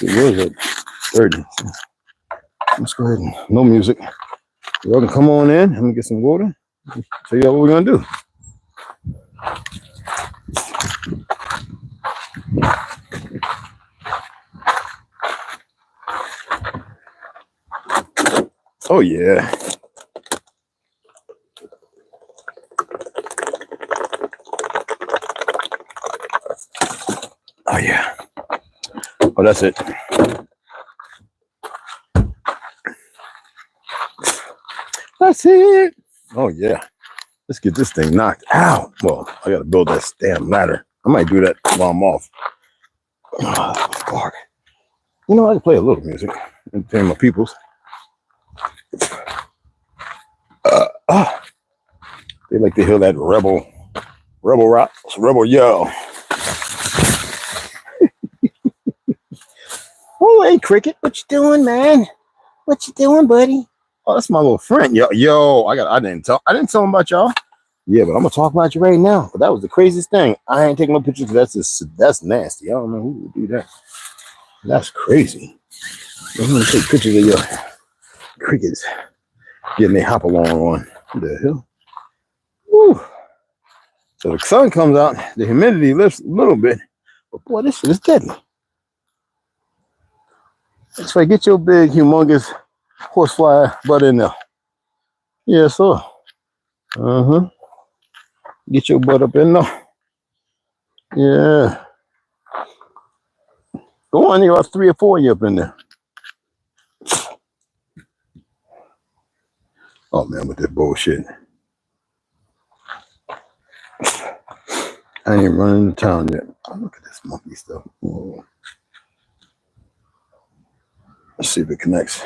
It was at 30. So let's go ahead and no music. Y'all can come on in. Let me get some water. Tell y'all what we're gonna do. Oh yeah. Oh yeah. Oh, that's it. That's it. Oh yeah. Let's get this thing knocked out. Well, I gotta build that damn ladder. I might do that while I'm off. Oh, you know, I can play a little music. Entertain my peoples. They like to hear that rebel rock, rebel yell. Oh, hey, Cricket, what you doing, man? What you doing, buddy? Oh, that's my little friend. Yo, I didn't tell him about y'all. Yeah, but I'm gonna talk about you right now. But that was the craziest thing. I ain't taking no pictures. That's nasty. I don't know who would do that. That's crazy. I'm gonna take pictures of your crickets getting their hop along on. What the hell? Woo. So the sun comes out, the humidity lifts a little bit, but boy, this shit is deadly. That's right, get your big, humongous horsefly butt in there. Yeah, sir. Get your butt up in there. Yeah. Go on, there about 3 or 4 of you up in there. Oh man, with that bullshit. I ain't even running into town yet. Oh, look at this monkey stuff. Whoa. Let's see if it connects.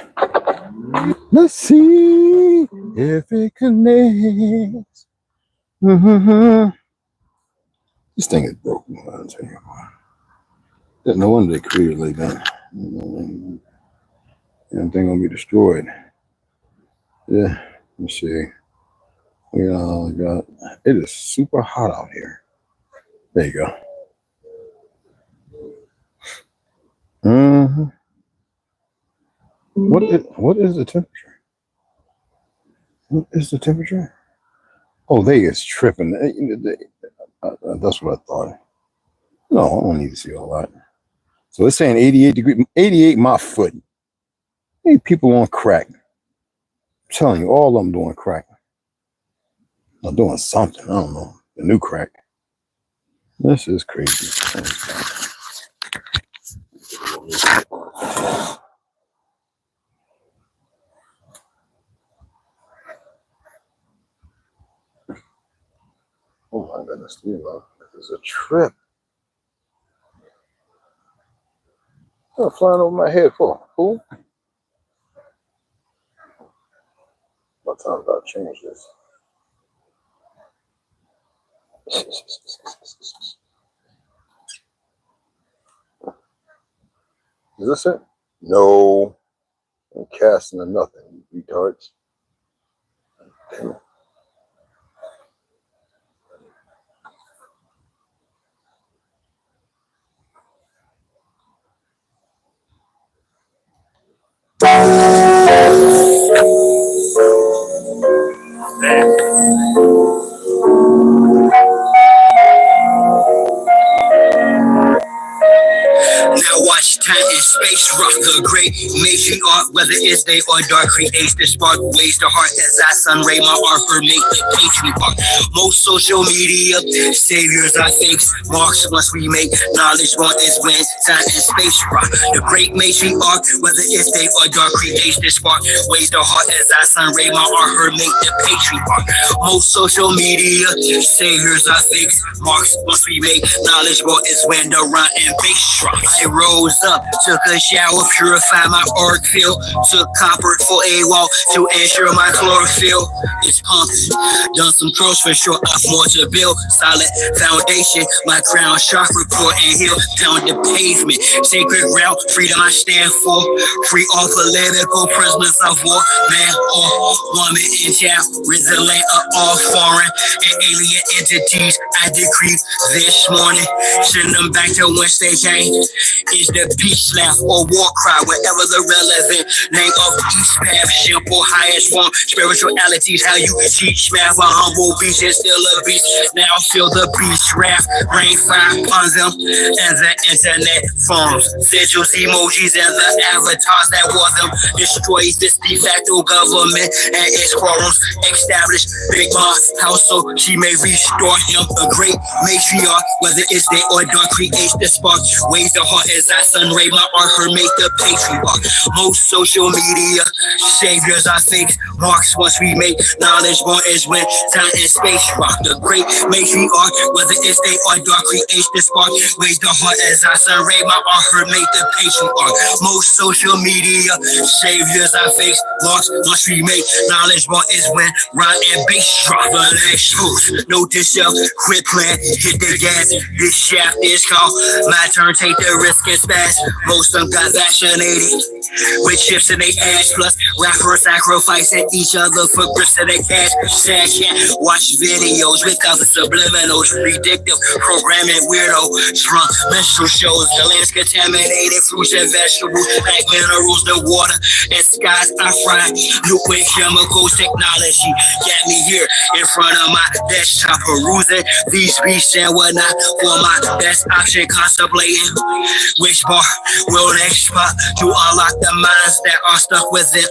Let's see if it connects. This thing is broken. I'll tell you what. No wonder they created it like that. Everything gonna be destroyed. Yeah, let's see. We got. It is super hot out here. There you go. What is the temperature? What is the temperature? Oh, they is tripping. That's what I thought. No, I don't need to see all that. So it's saying 88 degrees, 88 my foot. Hey, people on crack. I'm telling you, all of them doing crack. I'm doing something. I don't know. The new crack. This is crazy. Oh my goodness, this is a trip. What's flying over my head for? Fool? What time about change this? Is this it? No. I'm casting or nothing, you retards. Damn it. Now watch time and space rock the great matriarch, whether it's day or dark, creates the spark, ways the heart as I sun ray my Arthur make the patriarch. Most social media saviors are fakes, marks once we make knowledge one is when time and space rock. The great matriarch, whether it's day or dark, creates the spark, ways the heart as I sun ray my Arthur make the patriarch. Most social media saviors are fakes, marks once we make knowledge one is when the run and bass drop. I rose up, took a shower, purified my auric field, took copper for a walk to ensure my chlorophyll is pumping. Done some curls for sure, I've more to build. Solid foundation, my crown chakra core and heel, pound the pavement. Sacred ground, freedom I stand for. Free all political prisoners of war, man or woman in child, resilient of all foreign and alien entities. I decree this morning, send them back to whence they came. Is the peace laugh or war cry, wherever the relevant name of each path, simple, highest form, spiritualities, how you teach math, a humble beast is still a beast. Now feel the beast wrath, rain fire upon them, and the internet forms, sigils, emojis, and the avatars that war them, destroys this de facto government and its quorums, establish Big Mom house so she may restore him, a great matriarch, whether it's day or dark, creates the spark, waves the heart as I sun ray, my art her make the patriarch. Most social media saviors are fakes, marks once we make knowledge born is when time and space rock, the great matriarch, whether it's day or dark, creates the spark, waves the heart as I sun ray, my art her make the patriarch. Most social media saviors are fakes, marks once we make knowledge born is when rhyme and bass drop. Relax, host, note to self, quit playing, hit the gas. This shaft is called my turn, take the risk and spaz. Most of them got vaccinated with chips in their ass, plus rappers sacrificing each other for grist in their cash. Sad cat, watch videos without the subliminals, predictive programming, weirdo, strong menstrual shows, the land's contaminated, fruits and vegetables, like minerals, the water and skies are fried. Liquid chemicals, technology got me here in front of my desktop, perusing these beats and whatnot for my best option, contemplating which bar will next spot to unlock the minds that are stuck within a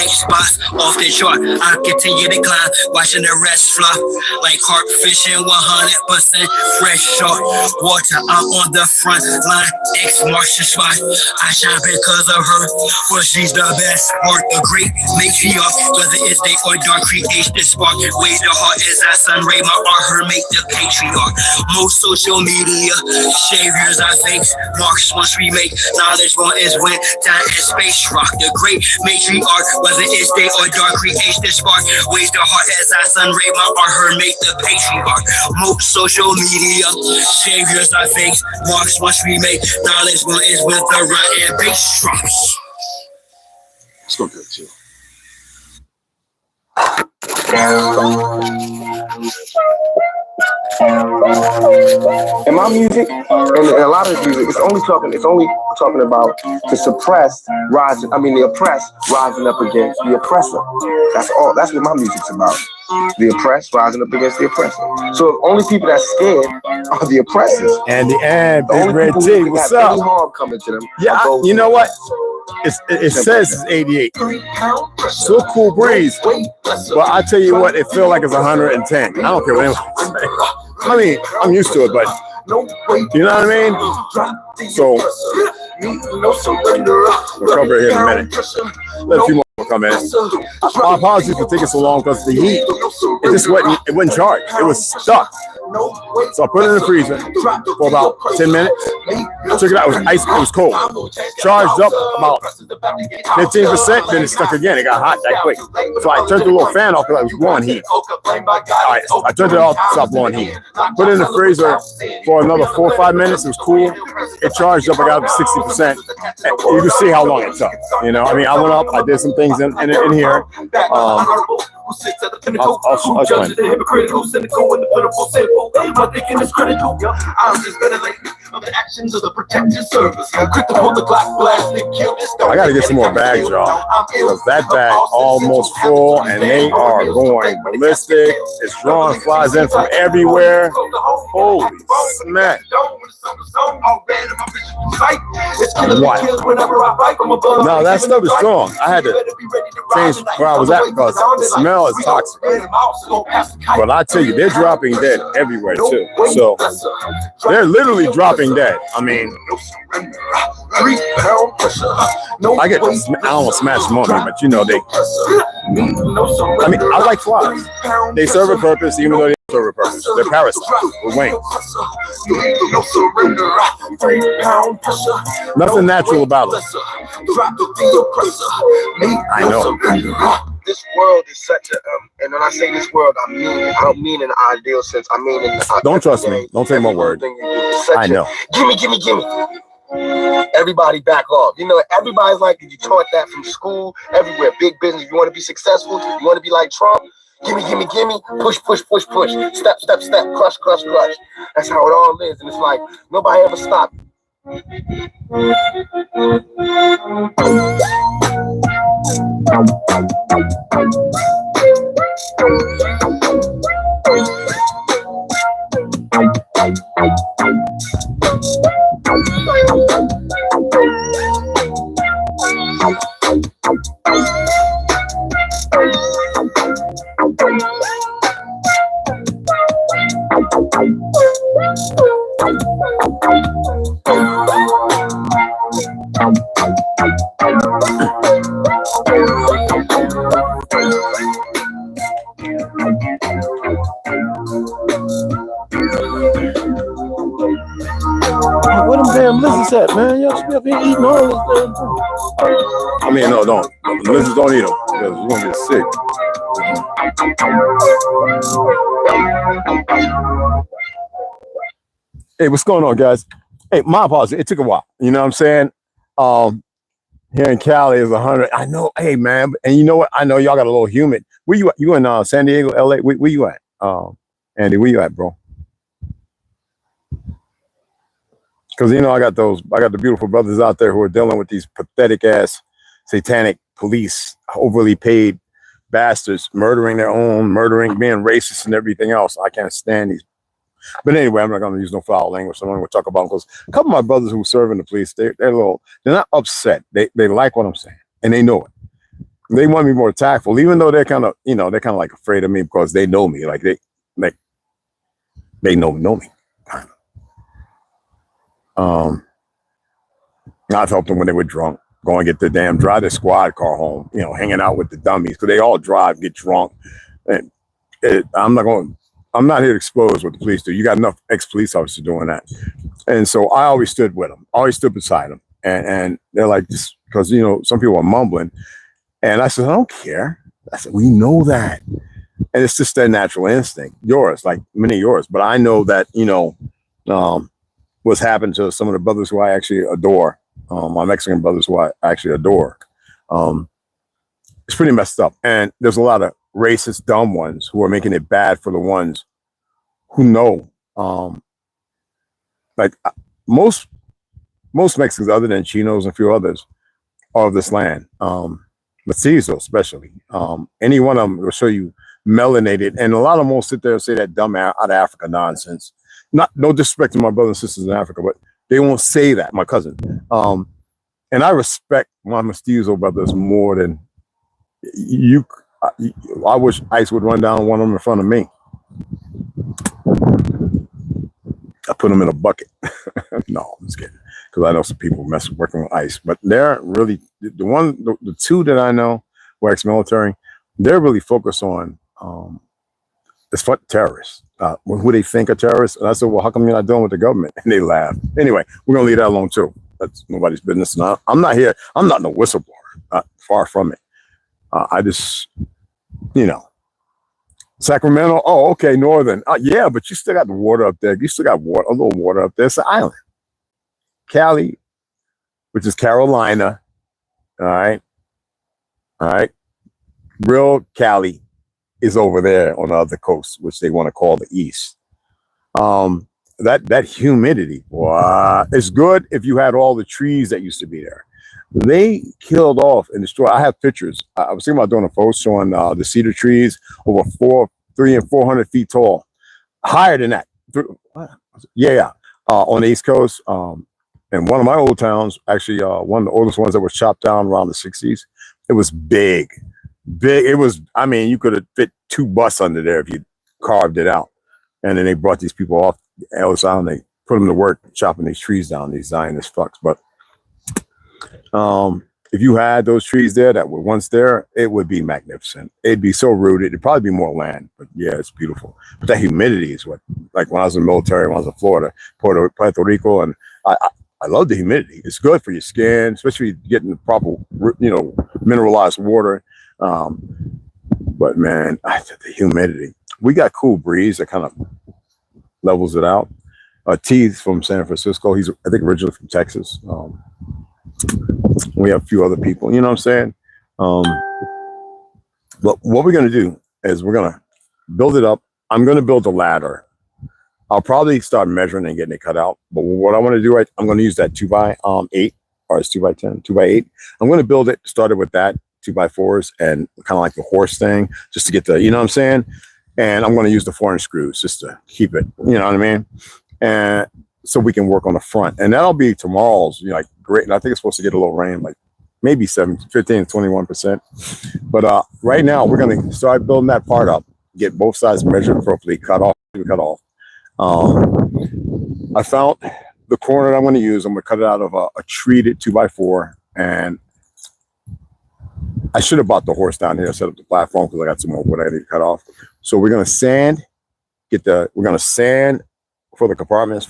Xbox. Off the chart, I continue to climb, watching the rest flop like carp fishing, 100% fresh shark water. I'm on the front line, X marks the spot. I shine because of her, for she's the best part, a great matriarch, whether it's day or dark, creates the spark, waves the heart as I sun ray, my art her make the patriarch. Most social media saviors are fakes, marks once we make knowledge born is when time and space rock, the great matriarch, whether it's day or dark, creates the spark, waves the heart as I sun ray, my art her make the patriarch. Most social media saviors are fakes, marks once we make knowledge born is when the rhyme and bass drops. Let's go good too. In my music, and a lot of music, it's only talking about the suppressed rising. I mean, the oppressed rising up against the oppressor. That's all. That's what my music's about. The oppressed rising up against the oppressor. So the only people that's scared are the oppressors. And the only Red people T, who what's have up? any harm coming to them. Yeah, you know what? It says it's 88. So cool breeze. But I tell you what, it feels like it's 110. I don't care what anyone says. I mean, I'm used to it, but you know what I mean? So we'll cover it here in a minute. Let a few more come in. My apologies for taking so long because the heat, it wouldn't charge. It was stuck. So I put it in the freezer for about 10 minutes. Took it out, it was ice, it was cold. Charged up about 15%, then it stuck again. It got hot that quick. So I turned the little fan off because I was blowing heat. Alright, I turned it off, stopped blowing heat. Put it in the freezer for another 4 or 5 minutes. It was cool. It charged up, I got up to 60%. You can see how long it took. You know, I mean, I went up, I did some things in here. I'll explain. I gotta get some more bags, y'all. Because that bag almost full and they are going ballistic. It's drawing flies in from everywhere. Holy smack. What? No, that stuff is strong. I had to change where I was at because the smell is toxic. But I tell you, they're dropping dead everywhere too. So they're literally dropping dead. I mean, I get, I don't want to smash them on me, but you know, I mean, I like flies. They serve a purpose, even though they don't serve a purpose. They're parasites with wings. Nothing natural about them. I know. This world is such a, and when I say this world, I don't mean in the ideal sense. I mean in the. Don't trust me. Don't take my word. I know. Gimme. Everybody back off. You know, everybody's like, you taught that from school, everywhere. Big business. You want to be successful? You want to be like Trump? Gimme. Push. Step. Crush. That's how it all is. And it's like, nobody ever stopped Where them damn lizards at, man? Y'all should be up here eating all this damn thing. I mean, no, don't. The lizards don't eat them because you're gonna get sick. Hey, what's going on, guys? Hey, my apologies. It took a while. You know what I'm saying? Here in Cali is 100. I know. Hey, man. And you know what? I know y'all got a little humid. Where you at? You in San Diego, LA? Where you at? Andy, where you at, bro? Because, you know, I got the beautiful brothers out there who are dealing with these pathetic ass satanic police, overly paid bastards, murdering their own, being racist and everything else. I can't stand these. But anyway, I'm not going to use no foul language. So I'm going to talk about them because a couple of my brothers who serve in the police, they're not upset. They like what I'm saying and they know it. They want me more tactful, even though they're kind of like afraid of me because they know me. Like they know me. I've helped them when they were drunk, go and drive their squad car home, you know, hanging out with the dummies because they all drive, get drunk. And I'm not here to expose what the police do. You got enough ex-police officers doing that. And so I always stood with them, always stood beside them. And they're like, this, because, you know, some people are mumbling. And I said, I don't care. I said, we know that. And it's just their natural instinct, yours, like many of yours. But I know that, you know, what's happened to some of the brothers who I actually adore, my Mexican brothers who I actually adore. It's pretty messed up. And there's a lot of racist, dumb ones who are making it bad for the ones who know. Like most Mexicans, other than Chinos and a few others, are of this land. Mestizo especially. Any one of them will show you melanated. And a lot of them will sit there and say that dumb out of Africa nonsense. No disrespect to my brothers and sisters in Africa, but they won't say that, my cousin. And I respect my Mestizo brothers more than you. I wish ICE would run down one of them in front of me. I put them in a bucket. No, I'm just kidding. Because I know some people working with ICE, but they're really the two that I know were ex-military. They're really focused on it's for terrorists. Who they think are terrorists. And I said, well, how come you're not dealing with the government? And they laughed. Anyway, we're gonna leave that alone too. That's nobody's business. And I'm not here. I'm not no whistleblower. Far from it. I just, you know, Sacramento. Oh, okay, Northern. Yeah, but you still got the water up there. You still got water, a little water up there. It's an island. Cali, which is Carolina. All right. Real Cali is over there on the other coast, which they want to call the East. That humidity, wow, it's good if you had all the trees that used to be there. They killed off and destroyed. I have pictures. I was thinking about doing a photo showing the cedar trees over 300 and 400 feet tall, higher than that. Yeah. On the East Coast. And one of my old towns, actually, one of the oldest ones that was chopped down around the 60s. It was big. It was, I mean, you could have fit 2 buses under there if you carved it out. And then they brought these people off Ellis Island. They put them to work chopping these trees down, these Zionist fucks. But if you had those trees there that were once there, it would be magnificent. It'd be so rooted. It'd probably be more land. But yeah, it's beautiful. But that humidity is what, like when I was in the military, when I was in Florida, Puerto Rico, and I love the humidity. It's good for your skin, especially getting the proper, you know, mineralized water. But man, the humidity. We got cool breeze that kind of levels it out. T's from San Francisco. He's, I think, originally from Texas. We have a few other people. You know what I'm saying? But what we're going to do is we're going to build it up. I'm going to build a ladder. I'll probably start measuring and getting it cut out. But what I want to do, I'm going to use that 2x8, or it's 2x10, 2x8. I'm going to build it, started with that 2x4s and kind of like the horse thing, just to get the, you know what I'm saying? And I'm going to use the 4-inch screws just to keep it, you know what I mean? And so we can work on the front. And that'll be tomorrow's, like great. And I think it's supposed to get a little rain, like maybe 15 to 21%. But right now we're going to start building that part up, get both sides measured appropriately, cut off. I found the corner that I'm going to use. I'm going to cut it out of a treated 2x4, and I should have bought the horse down here, set up the platform, because I got some more wood I need to cut off. So we're going to sand, we're going to sand for the compartments.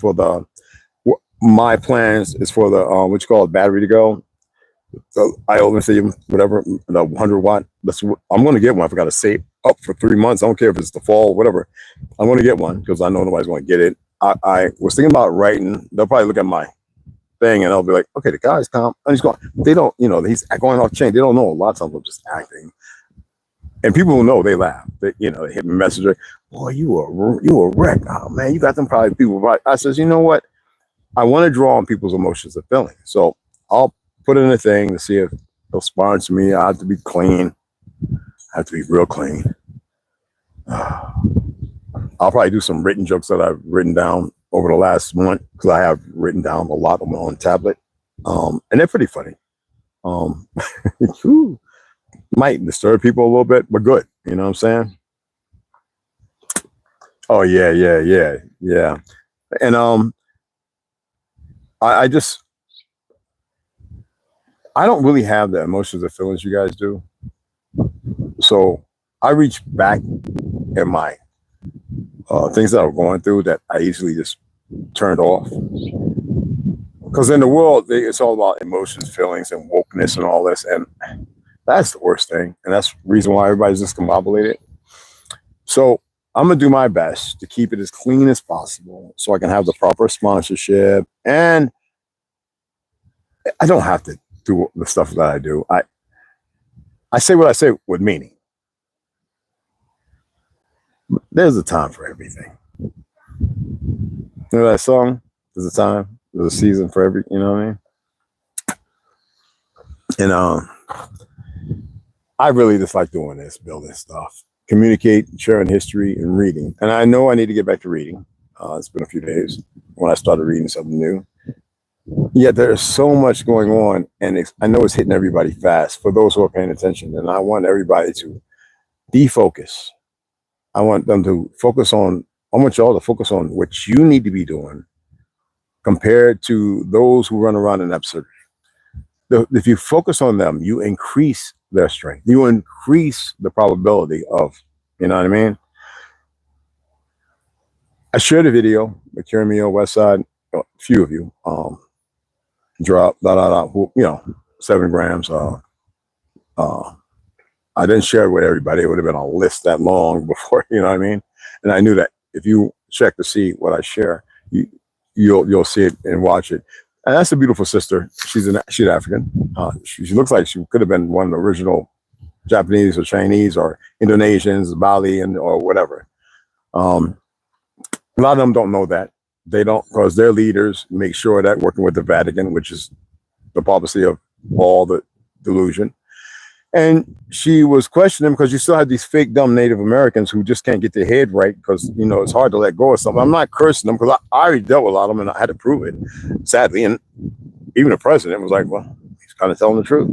My plans is for the what you call it, battery to go. So I always say whatever, the 100 watt. I'm going to get one. If I got to save up for 3 months, I don't care if it's the fall, whatever. I'm going to get one because I know nobody's going to get it. I was thinking about writing. They'll probably look at my thing and I'll be like, okay, the guy's calm. And he's going. They don't, he's going off chain. They don't know. A lot of times I'm just acting. And people who know, they laugh. They hit me messenger. Boy, you a wreck. Oh man, you got them probably people. Right. I says, you know what? I want to draw on people's emotions and feelings. So I'll put it in a thing to see if they'll sponsor me. I have to be clean. I have to be real clean. I'll probably do some written jokes that I've written down over the last month, because I have written down a lot on my own tablet. And they're pretty funny. Might disturb people a little bit, but good. You know what I'm saying? Oh yeah. And I don't really have the emotions or feelings you guys do. So I reach back at my things that I'm going through that I easily just turned off. Because in the world, it's all about emotions, feelings, and wokeness and all this. And that's the worst thing. And that's the reason why everybody's discombobulated. So I'm going to do my best to keep it as clean as possible so I can have the proper sponsorship. And I don't have to do the stuff that I do. I say what I say with meaning. There's a time for everything. You know that song? There's a time, there's a season for every, you know what I mean? And I really just like doing this, building stuff, communicate, sharing history, and reading. And I know I need to get back to reading. It's been a few days when I started reading something new. Yet there's so much going on, and I know it's hitting everybody fast for those who are paying attention. And I want everybody to defocus. I want them to focus on, I want y'all to focus on what you need to be doing compared to those who run around in absurdity. If you focus on them, you increase their strength. You increase the probability of, you know what I mean? I shared a video with Kiramio Westside, a few of you, drop, 7 grams. I didn't share it with everybody. It would have been a list that long before, you know what I mean? And I knew that if you check to see what I share, you'll see it and watch it. And that's a beautiful sister. She's African. She looks like she could have been one of the original Japanese or Chinese or Indonesians, Bali, or whatever. A lot of them don't know that. They don't, because their leaders make sure that working with the Vatican, which is the policy of all the delusion. And she was questioning because you still have these fake dumb Native Americans who just can't get their head right because, it's hard to let go of something. I'm not cursing them because I already dealt with a lot of them and I had to prove it, sadly. And even the president was like, well, he's kind of telling the truth.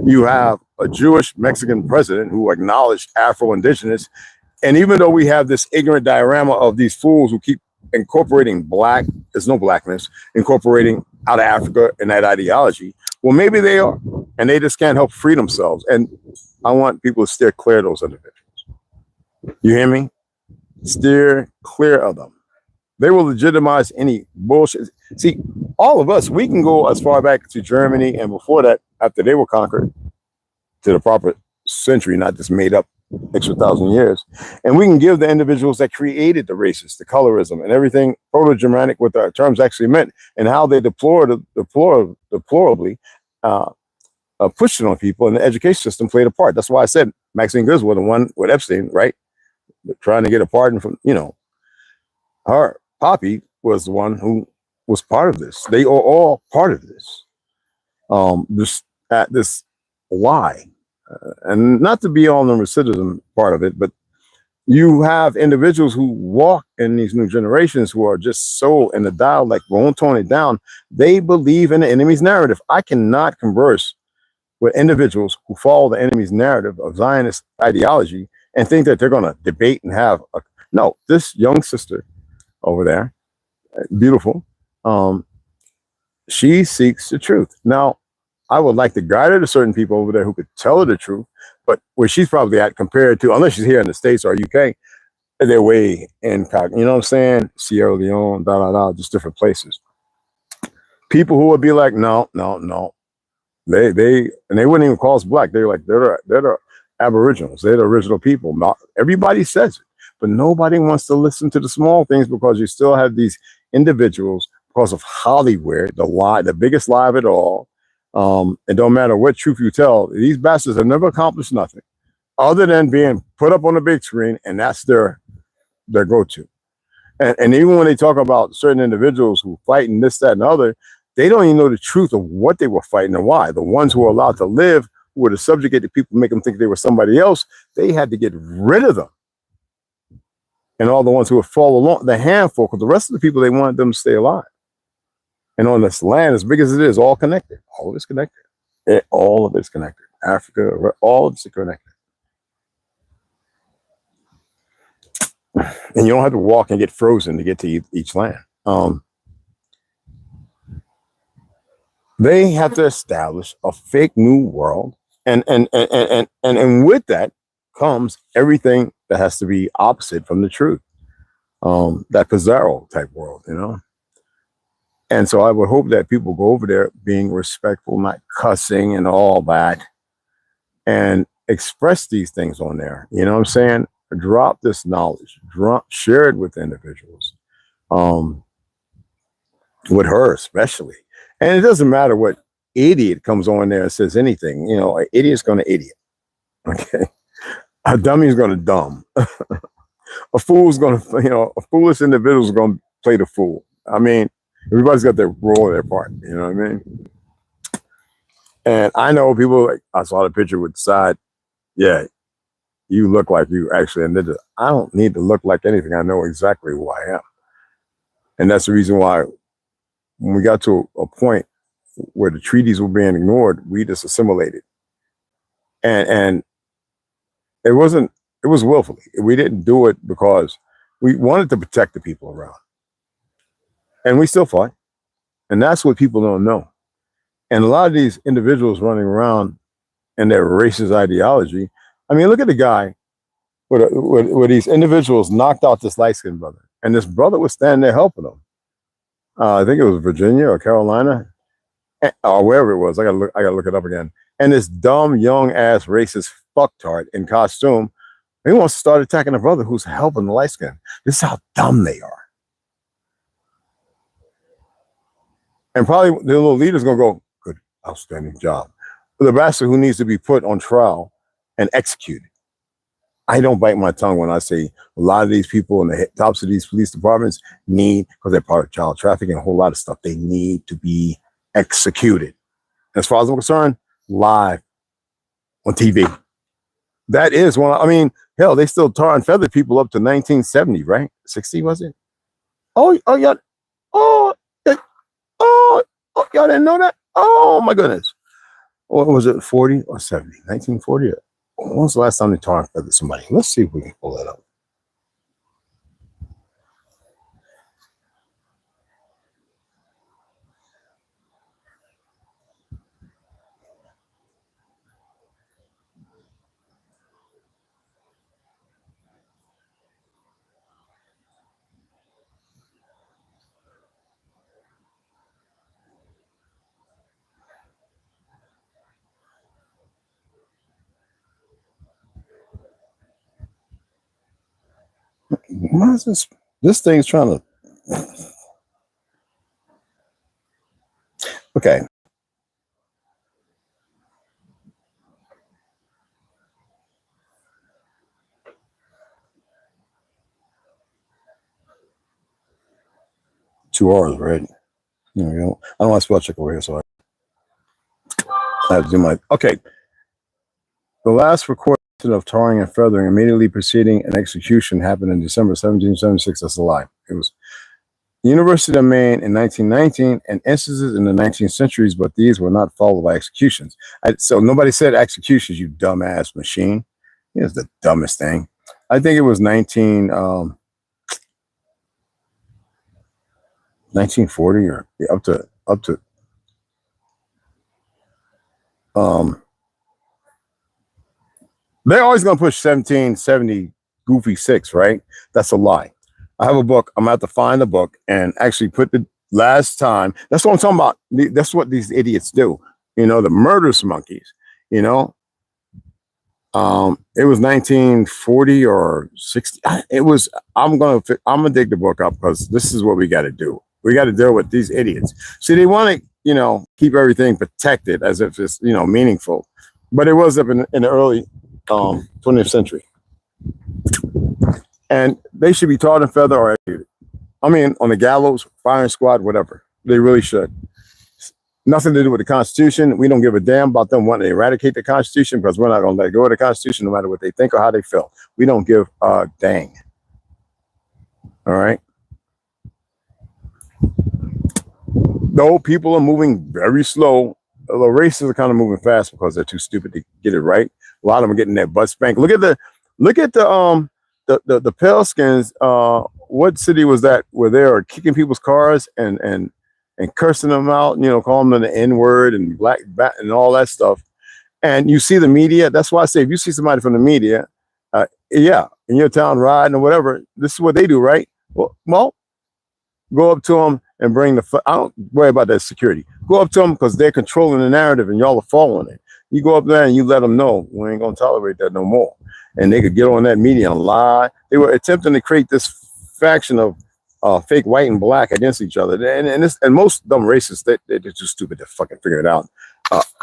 You have a Jewish Mexican president who acknowledged Afro-Indigenous. And even though we have this ignorant diorama of these fools who keep incorporating black, there's no blackness, incorporating out of Africa and that ideology, well, maybe they are, and they just can't help free themselves. And I want people to steer clear of those individuals. You hear me? Steer clear of them. They will legitimize any bullshit. See, all of us, we can go as far back to Germany, and before that, after they were conquered, to the proper century, not just made up extra 1,000 years. And we can give the individuals that created the racists, the colorism, and everything proto-Germanic, what the terms actually meant, and how they deplorably pushed it on people, and the education system played a part. That's why I said Maxine Griswold, the one with Epstein, right? Trying to get a pardon from, her. Poppy was the one who was part of this. They are all part of this. This at this lie, and not to be on the recidivism part of it, but you have individuals who walk in these new generations who are just so in the dialect, won't tone it down. They believe in the enemy's narrative. I cannot converse with individuals who follow the enemy's narrative of Zionist ideology and think that they're going to debate and have a no. This young sister over there, beautiful, she seeks the truth. Now, I would like to guide her to certain people over there who could tell her the truth, but where she's probably at compared to, unless she's here in the States or UK, they're way in, you know what I'm saying? Sierra Leone, just different places. People who would be like, no. They wouldn't even call us black. They're like, they're the Aboriginals. They're the original people. Not everybody says it, but nobody wants to listen to the small things because you still have these individuals because of Hollywood, the lie, the biggest lie of it all. It don't matter what truth you tell. These bastards have never accomplished nothing other than being put up on the big screen, and that's their go-to. And even when they talk about certain individuals who fight and this, that, and other, they don't even know the truth of what they were fighting and why. The ones who were allowed to live, who were the subjugated people, make them think they were somebody else, they had to get rid of them. And all the ones who would fall along, the handful, because the rest of the people, they wanted them to stay alive. And on this land, as big as it is, all connected. All of it's connected. All of it's connected. Africa, all of it's connected. And you don't have to walk and get frozen to get to each land. They have to establish a fake new world, and with that comes everything that has to be opposite from the truth. That Pizarro type world, you know. And so I would hope that people go over there being respectful, not cussing and all that, and express these things on there. You know what I'm saying? Drop this knowledge, share it with individuals, with her especially. And it doesn't matter what idiot comes on there and says anything. You know, an idiot's going to idiot. Okay, a dummy's going to dumb. A fool's going to, you know, a foolish individual's going to play the fool. I mean, everybody's got their role, their part. You know what I mean? And I know people like, I saw the picture with side. Yeah, you look like you actually a ninja. I don't need to look like anything. I know exactly who I am. And that's the reason why when we got to a point where the treaties were being ignored, we just assimilated. And it was willfully. We didn't do it because we wanted to protect the people around. And we still fought. And that's what people don't know. And a lot of these individuals running around in their racist ideology, I mean, look at the guy where these individuals knocked out this light-skinned brother. And this brother was standing there helping him. I think it was Virginia or Carolina, or wherever it was. I gotta look it up again. And this dumb, young-ass racist fucktard in costume, he wants to start attacking a brother who's helping the light-skinned. This is how dumb they are. And probably the little leader's gonna go, good, outstanding job. But the bastard who needs to be put on trial and executed. I don't bite my tongue when I say a lot of these people in the tops of these police departments need, because they're part of child trafficking, a whole lot of stuff, they need to be executed. As far as I'm concerned, live on TV. That is one. I mean, hell, they still tar and feathered people up to 1970, right? 60 was it? Y'all didn't know that? Oh my goodness. Or was it 40 or 70? 1940? When was the last time they tar and feathered somebody? Let's see if we can pull that up. Why is this? This thing's trying to. Okay. 2 R's, right? There we go. I don't want to spell check over here, so I have to do my. Okay. The last recording of tarring and feathering immediately preceding an execution happened in December 1776. That's a lie. It was University of Maine in 1919 and instances in the 19th centuries, but these were not followed by executions. So nobody said executions, you dumbass machine. It's the dumbest thing. I think it was 1940 or up to they're always going to push 1770 goofy 6, right? That's a lie. I have a book. I'm going to have to find the book and actually put the last time. That's what I'm talking about. That's what these idiots do. You know, the murderous monkeys, you know. It was 1940 or 60. It was, I'm going to dig the book up because this is what we got to do. We got to deal with these idiots. See, they want to, you know, keep everything protected as if it's, you know, meaningful. But it was up in the early 20th century. And they should be tarred and feathered or executed. I mean, on the gallows, firing squad, whatever. They really should. Nothing to do with the Constitution. We don't give a damn about them wanting to eradicate the Constitution because we're not going to let go of the Constitution no matter what they think or how they feel. We don't give a dang. All right? Though people are moving very slow, the racists are kind of moving fast because they're too stupid to get it right. A lot of them are getting their butt spanked. Look at the pale skins. What city was that where they were kicking people's cars and cursing them out, you know, calling them the N-word and black bat and all that stuff. And you see the media. That's why I say if you see somebody from the media, yeah, in your town riding or whatever, this is what they do, right? Well, go up to them and bring the. I don't worry about that security. Go up to them because they're controlling the narrative and y'all are following it. You go up there and you let them know we ain't gonna tolerate that no more. And they could get on that media and lie. They were attempting to create this faction of fake white and black against each other. And most dumb racists, they're just stupid to fucking figure it out.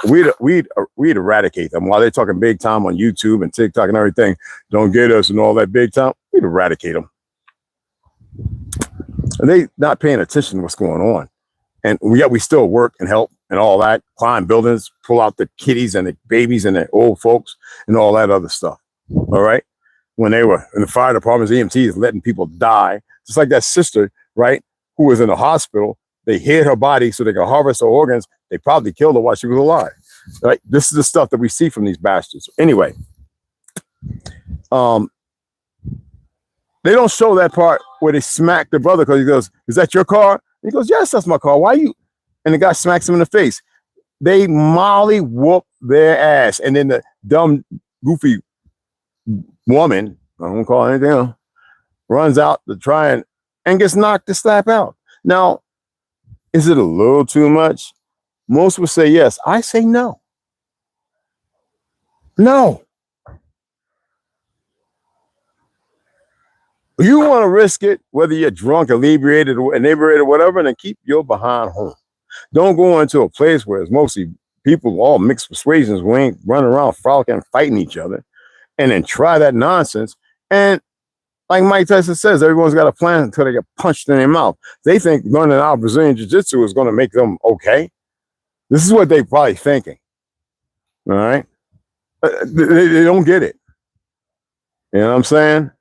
We'd eradicate them while they're talking big time on YouTube and TikTok and everything. Don't get us and all that big time. We'd eradicate them. And they not paying attention to what's going on. And yet we still work and help and all that, climb buildings, pull out the kiddies and the babies and the old folks and all that other stuff. All right. When they were in the fire departments, EMTs letting people die, just like that sister, right, who was in the hospital. They hid her body so they could harvest her organs. They probably killed her while she was alive. Right. This is the stuff that we see from these bastards. Anyway, they don't show that part where they smack the brother because he goes, "Is that your car?" And he goes, "Yes, that's my car. Why you?" And the guy smacks him in the face. They molly whoop their ass. And then the dumb, goofy woman, I don't call it anything else, runs out to try and gets knocked the slap out. Now, is it a little too much? Most would say yes. I say no. No. You want to risk it, whether you're drunk, inebriated, or whatever, and then keep your behind home. Don't go into a place where it's mostly people, all mixed persuasions, who ain't running around frolicking and fighting each other, and then try that nonsense. And like Mike Tyson says, everyone's got a plan until they get punched in their mouth. They think learning out Brazilian Jiu-Jitsu is going to make them okay. This is what they're probably thinking. All right? They don't get it. You know what I'm saying?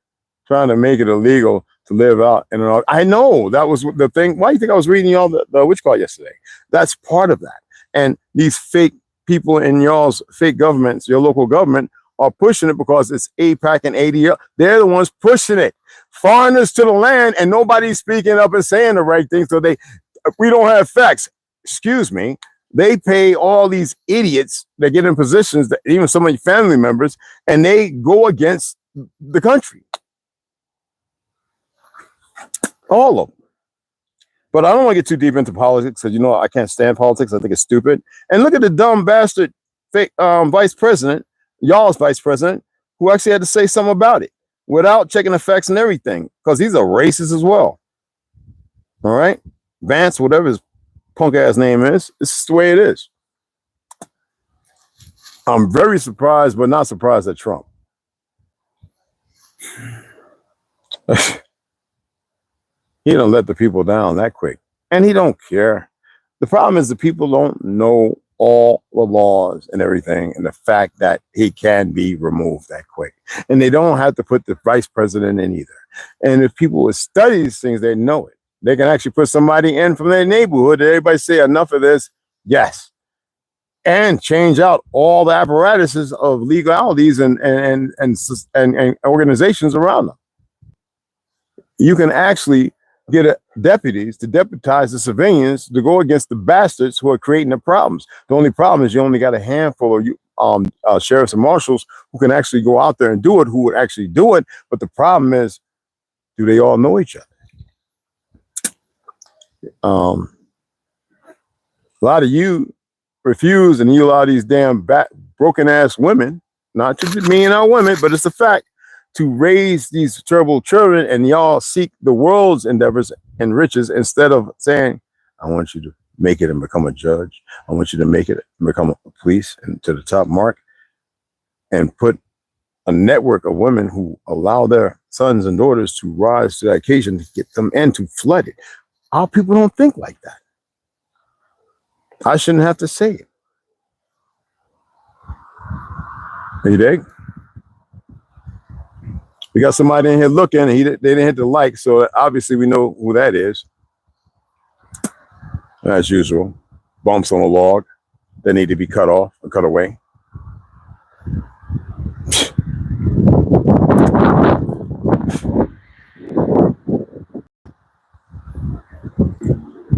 Trying to make it illegal to live out. And I know that was the thing. Why do you think I was reading y'all the witch call yesterday? That's part of that. And these fake people in y'all's fake governments, your local government, are pushing it because it's APAC and ADL. They're the ones pushing it. Foreigners to the land, and nobody's speaking up and saying the right thing. So we don't have facts. Excuse me. They pay all these idiots that get in positions, that even some of your family members, and they go against the country. All of them. But I don't want to get too deep into politics because, you know, I can't stand politics. I think it's stupid. And look at the dumb bastard fake vice president, y'all's vice president, who actually had to say something about it without checking the facts and everything because he's a racist as well. All right? Vance, whatever his punk ass name is, this is the way it is. I'm very surprised, but not surprised at Trump. He don't let the people down that quick. and he don't care. The problem is the people don't know all the laws and everything, and the fact that he can be removed that quick. And they don't have to put the vice president in either. And if people would study these things, they know it. They can actually put somebody in from their neighborhood. Everybody say enough of this. Yes. And change out all the apparatuses of legalities and organizations around them. You can actually get deputies to deputize the civilians to go against the bastards who are creating the problems. The only problem is you only got a handful of sheriffs and marshals who can actually go out there and do it, who would actually do it. But the problem is, do they all know each other? A lot of you refuse, and you allow these damn broken ass women, not to demean our women, but it's a fact, to raise these terrible children, and y'all seek the world's endeavors and riches instead of saying, I want you to make it and become a judge. I want you to make it and become a police and to the top mark, and put a network of women who allow their sons and daughters to rise to the occasion to get them and to flood it. Our people don't think like that. I shouldn't have to say it. You dig? We got somebody in here looking, and they didn't hit the like, so obviously we know who that is. As usual, bumps on a log that need to be cut off or cut away.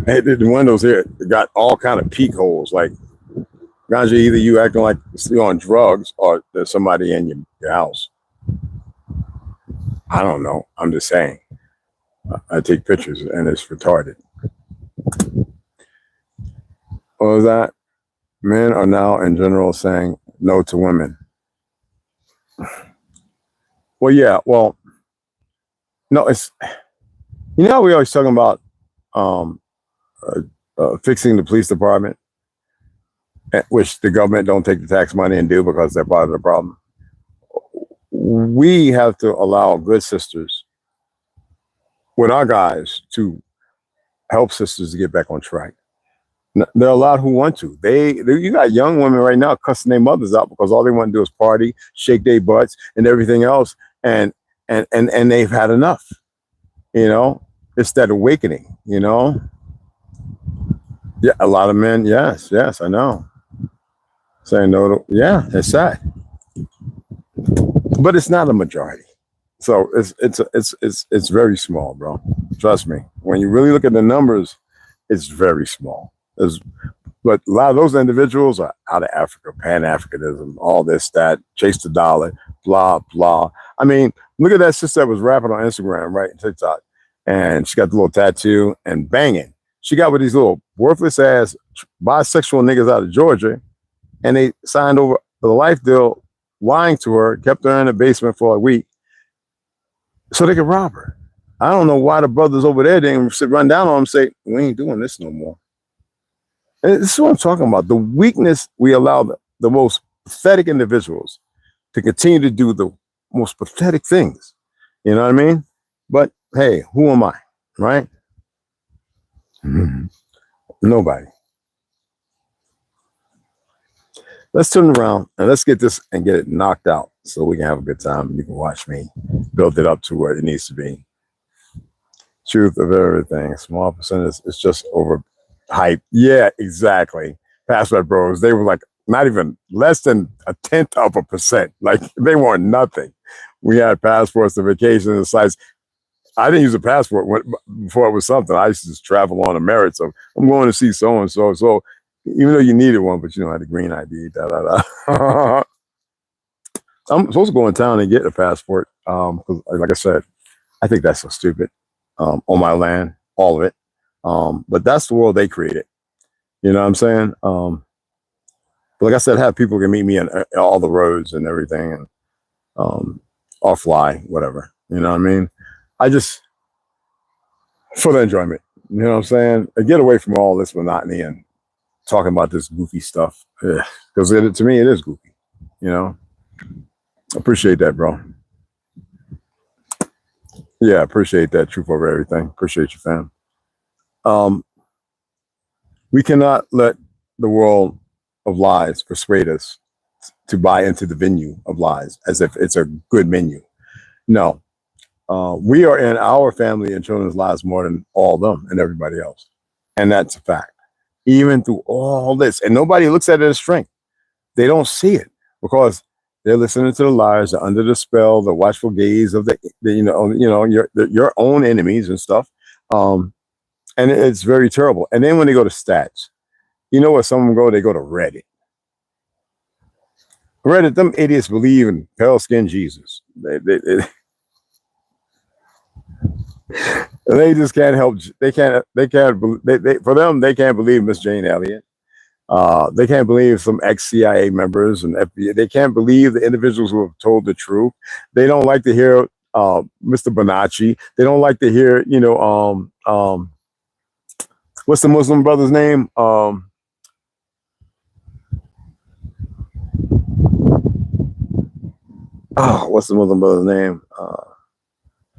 Hey, the windows here got all kind of peek holes. Like, Ganja, either you acting like you're on drugs or there's somebody in your house. I don't know. I'm just saying. I take pictures and it's retarded. What was that? Men are now in general saying no to women. Well, yeah. Well, no, it's, you know how we always talking about fixing the police department, which the government don't take the tax money and do because they're part of the problem. We have to allow good sisters with our guys to help sisters to get back on track. There are a lot who want to. You got young women right now cussing their mothers out because all they want to do is party, shake their butts, and everything else, and they've had enough. You know, it's that awakening. You know. Yeah, a lot of men. Yes, I know. Saying no to, yeah, it's sad, but it's not a majority. So it's very small, bro. Trust me. When you really look at the numbers, it's very small. But a lot of those individuals are out of Africa, Pan-Africanism, all this, that, chase the dollar, blah, blah. I mean, look at that sister that was rapping on Instagram, right, and TikTok, and she got the little tattoo and banging. She got with these little worthless ass bisexual niggas out of Georgia, and they signed over the life deal, lying to her, kept her in the basement for a week so they could rob her. I don't know why the brothers over there didn't run down on them and say, we ain't doing this no more. And this is what I'm talking about. The weakness we allow the most pathetic individuals to continue to do the most pathetic things. You know what I mean? But hey, who am I? Right? Nobody. Let's turn it around and let's get this and get it knocked out so we can have a good time. You can watch me build it up to where it needs to be. Truth of everything. Small percentage. It's just overhyped. Yeah, exactly. Password bros. They were like not even less than 0.1%. Like they weren't nothing. We had passports to vacations and sites. I didn't use a passport before it was something. I used to just travel on the merits of I'm going to see so and so. So even though you needed one, but you don't have the green ID. I'm supposed to go in town and get a passport. Because like I said, I think that's so stupid. On my land, all of it. But that's the world they created. You know what I'm saying? But like I said, have people can meet me in all the roads and everything, and or fly, whatever. You know what I mean? I just for the enjoyment. You know what I'm saying? I get away from all this monotony and talking about this goofy stuff. Because to me, it is goofy. You know? Appreciate that, bro. Yeah, appreciate that. Truth over everything. Appreciate you, fam. We cannot let the world of lies persuade us to buy into the venue of lies as if it's a good menu. No, we are in our family and children's lives more than all of them and everybody else. And that's a fact. Even through all this, and nobody looks at it as strength. They don't see it because they're listening to the lies. They're under the spell, the watchful gaze of the your own enemies and stuff. And it's very terrible. And then when they go to stats, you know what? Some of them go, they go to Reddit. Reddit, them idiots believe in pale skinned Jesus. They just can't help. They can't. For them, they can't believe Miss Jane Elliott. They can't believe some ex-CIA members and FBI. They can't believe the individuals who have told the truth. They don't like to hear Mr. Bonacci. They don't like to hear, what's the Muslim brother's name? What's the Muslim brother's name?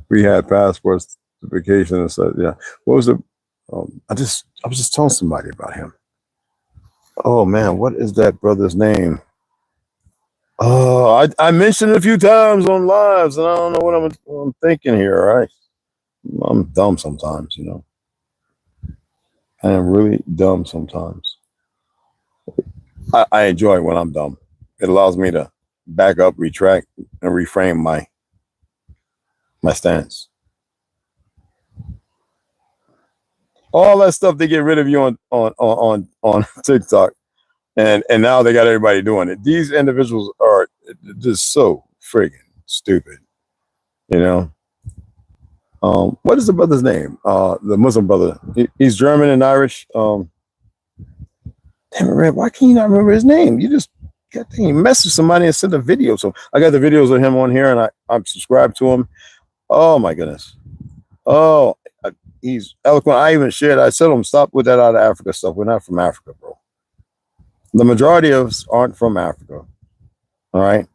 We had passports, vacation, and stuff. Yeah. What was the? I was just telling somebody about him. Oh man, what is that brother's name? Oh, I mentioned it a few times on lives, and I don't know what I'm thinking here. Right? I'm dumb sometimes, I am really dumb sometimes. I enjoy when I'm dumb. It allows me to back up, retract, and reframe my stance. All that stuff they get rid of you on TikTok, and now they got everybody doing it. These individuals are just so friggin' stupid, What is the brother's name? The Muslim brother. He's German and Irish. Damn it, Red, why can't you not remember his name? You just mess with somebody and send a video. So I got the videos of him on here, and I'm subscribed to him. Oh my goodness. Oh, he's eloquent. I even shared. I said to him, stop with that out of Africa stuff. We're not from Africa, bro. The majority of us aren't from Africa. All right.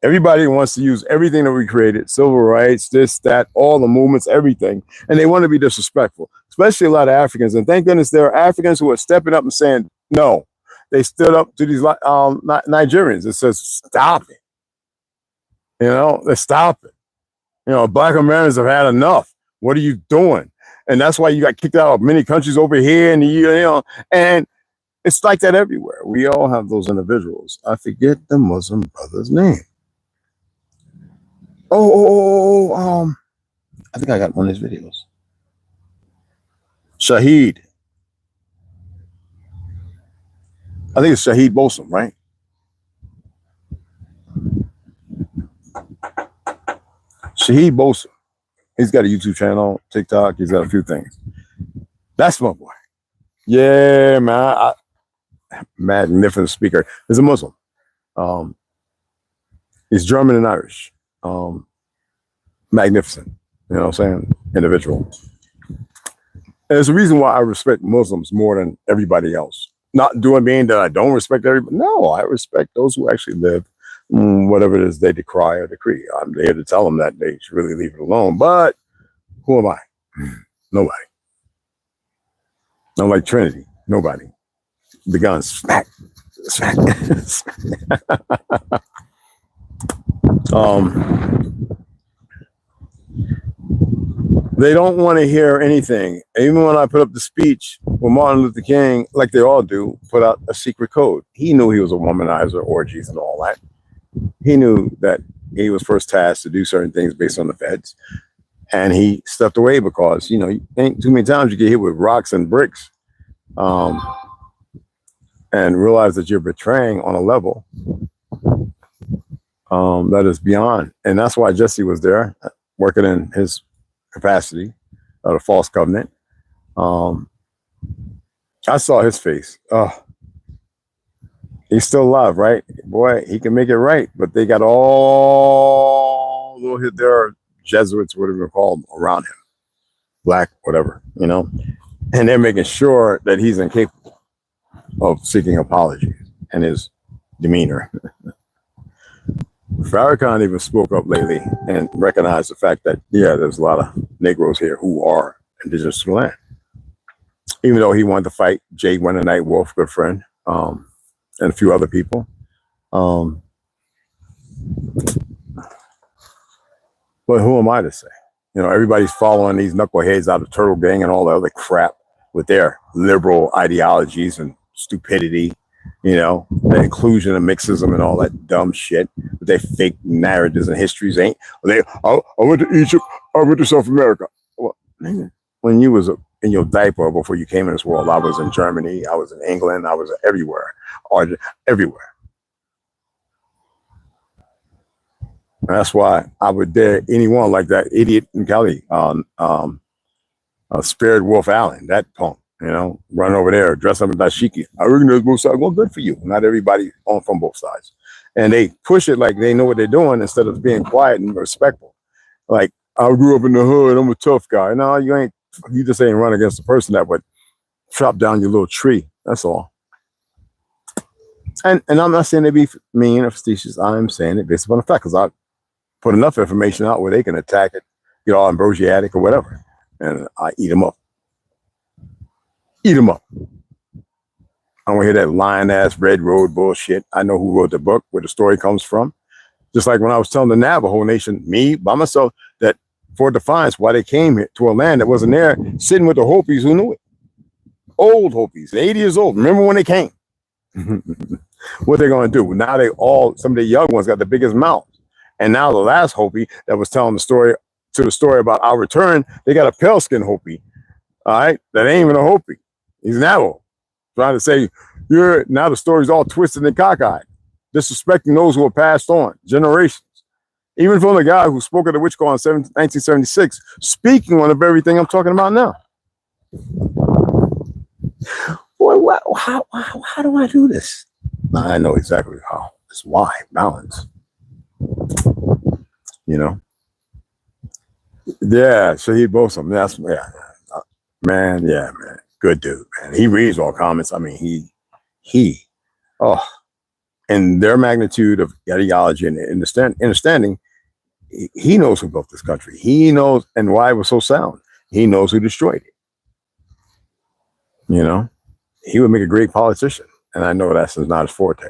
Everybody wants to use everything that we created, civil rights, this, that, all the movements, everything. And they want to be disrespectful, especially a lot of Africans. And thank goodness there are Africans who are stepping up and saying, no. They stood up to these Nigerians. It says, stop it. They stop it. Black Americans have had enough. What are you doing? And that's why you got kicked out of many countries over here. And it's like that everywhere. We all have those individuals. I forget the Muslim brother's name. I think I got one of his videos. Shahid. I think it's Shahid Bolsum, right? Shahid Bolsum. He's got a YouTube channel, TikTok. He's got a few things. That's my boy. Yeah, man. Magnificent speaker. He's a Muslim. He's German and Irish. Magnificent. You know what I'm saying? Individual. And there's a reason why I respect Muslims more than everybody else. Not doing mean that I don't respect everybody. No, I respect those who actually live whatever it is they decry or decree. I'm there to tell them that they should really leave it alone. But who am I? Nobody. I'm like Trinity. Nobody. The guns. Smack. Smack. They don't want to hear anything. Even when I put up the speech with Martin Luther King, like they all do, put out a secret code. He knew he was a womanizer, orgies, and all that. He knew that he was first tasked to do certain things based on the feds. And he stepped away because, ain't too many times you get hit with rocks and bricks and realize that you're betraying on a level that is beyond. And that's why Jesse was there, working in his capacity of a false covenant. I saw his face. He's still alive, right? Boy, he can make it right. But they got all their Jesuits, whatever they're called, around him. Black, whatever, And they're making sure that he's incapable of seeking apologies and his demeanor. Farrakhan even spoke up lately and recognized the fact that, there's a lot of Negroes here who are indigenous to the land. even though he wanted to fight Jay One the Night Wolf, good friend, and a few other people. But who am I to say? You know, everybody's following these knuckleheads out of Turtle Gang and all that other crap with their liberal ideologies and stupidity, you know, the inclusion of mixism and all that dumb shit with their fake narratives and histories. I went to Egypt, I went to South America. Well, when you was in your diaper before you came in this world, I was in Germany, I was in England, I was everywhere, or everywhere. And that's why I would dare anyone like that idiot in Cali, Spirit Wolf Allen, that punk, you know, run over there, dress up in dashiki. I recognize both sides. Well, good for you. Not everybody on from both sides. And they push it like they know what they're doing instead of being quiet and respectful. Like, I grew up in the hood, I'm a tough guy. No, you ain't. You just ain't run against the person that would chop down your little tree. That's all. And I'm not saying they be mean or facetious. I'm saying it based upon the fact, because I put enough information out where they can attack it, get all ambrosiatic or whatever, and I eat them up. Eat them up. I don't want to hear that lying-ass Red Road bullshit. I know who wrote the book, where the story comes from. Just like when I was telling the Navajo Nation, me, by myself, that for defiance, why they came here to a land that wasn't there, sitting with the Hopis who knew it. Old Hopis, 80 years old. Remember when they came? What they're going to do? Now some of the young ones got the biggest mouths. And now the last Hopi that was telling the story about our return, they got a pale skin Hopi. All right, that ain't even a Hopi. He's Navajo. Trying to say, now the story's all twisted and cockeyed, disrespecting those who have passed on, generations. Even from the guy who spoke at the witch call in 1976, speaking on the very thing I'm talking about now. Boy, how do I do this? I know exactly how. It's why. Balance. You know? Yeah, Shaheed Bosom. That's, yeah. Man, yeah, man. Good dude, man. He reads all comments. I mean, and their magnitude of ideology and understanding, he knows who built this country. He knows, and why it was so sound. He knows who destroyed it. You know? He would make a great politician. And I know that's not his forte.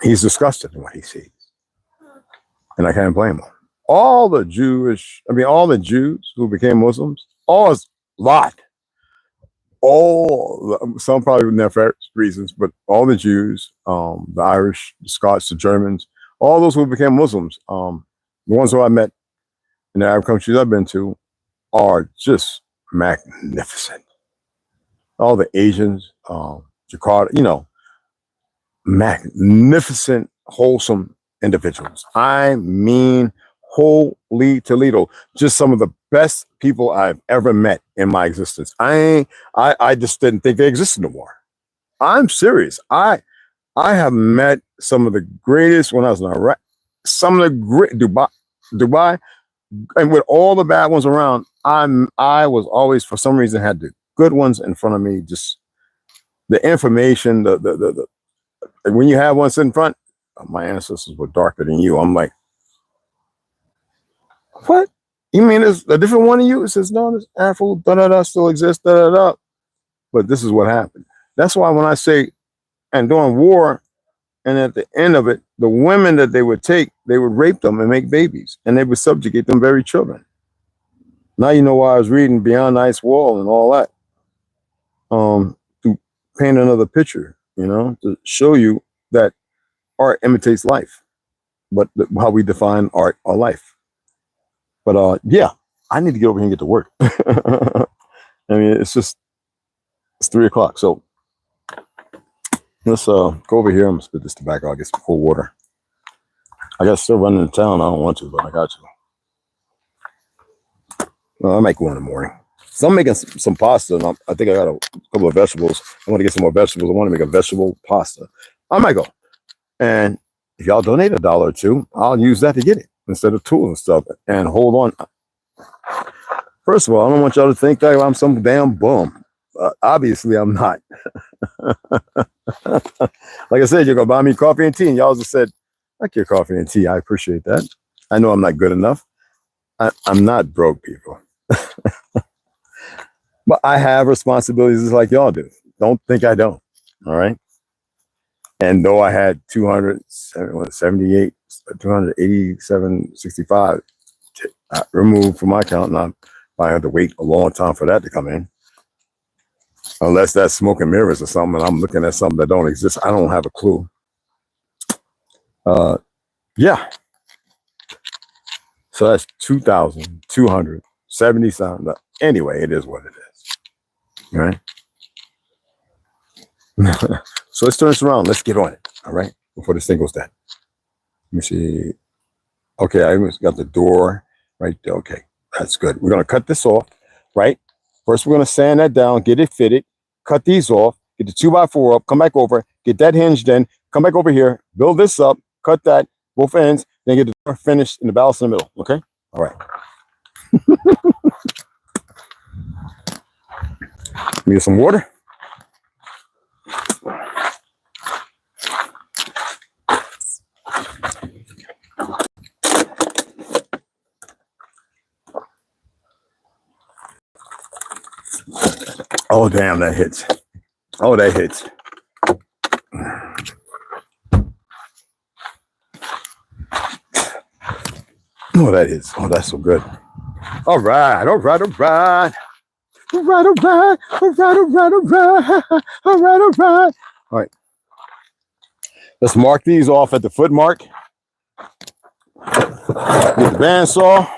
He's disgusted in what he sees. And I can't blame him. All the Jews who became Muslims, some probably with nefarious reasons, but all the Jews, the Irish, the Scots, the Germans, all those who became Muslims, the ones who I met in the Arab countries I've been to, are just magnificent. All the Asians, Jakarta, you know, magnificent, wholesome individuals. I mean, holy Toledo, just some of the best people I've ever met in my existence. I just didn't think they existed no more. I'm serious. I have met some of the greatest when I was in Iraq, some of the great Dubai, and with all the bad ones around, I was always, for some reason, had the good ones in front of me. Just the information, the when you have one sit in front, my ancestors were darker than you. I'm like, what? You mean there's a different one of you? It says, no, this Afro da-da-da still exists, da-da-da. But this is what happened. That's why when I say, and during war, and at the end of it, the women that they would take, they would rape them and make babies, and they would subjugate them very children. Now you know why I was reading Beyond the Ice Wall and all that. To paint another picture, you know, to show you that art imitates life, but how we define art or life. But yeah, I need to get over here and get to work. I mean, it's 3 o'clock. So let's go over here. I'm gonna spit this tobacco. I'll get some cold water. I got still running in town. I don't want to, but I got to. I might go in the morning. So I'm making some pasta, and I think I got a couple of vegetables. I want to get some more vegetables. I want to make a vegetable pasta. I might go. And if y'all donate $1 or $2, I'll use that to get it instead of tools and stuff. And hold on. First of all, I don't want y'all to think that I'm some damn bum. Obviously, I'm not. Like I said, you're going to buy me coffee and tea. And y'all just said, I like your coffee and tea. I appreciate that. I know I'm not good enough. I'm not broke, people. But I have responsibilities just like y'all do. Don't think I don't. All right. And though I had 278, 287.65 removed from my account, and I had to wait a long time for that to come in. Unless that's smoke and mirrors or something, and I'm looking at something that don't exist. I don't have a clue. Yeah. So that's 2,270 something. Anyway, it is what it is. All right. So let's turn this around. Let's get on it. All right. Before this thing goes down. Let me see. Okay, I got the door right there. Okay, that's good. We're gonna cut this off, right? First, we're gonna sand that down, get it fitted, cut these off, get the 2x4 up, come back over, get that hinged in, come back over here, build this up, cut that both ends, then get the door finished in the ballast in the middle. Okay. All right. Let me get some water. Oh, damn, that hits. Oh, that hits. Oh, that is. Oh, that's so good. All right, all right, all right. All right, all right, all right, all right, all right, all right, all right. All right. Let's mark these off at the foot mark. Get the bandsaw.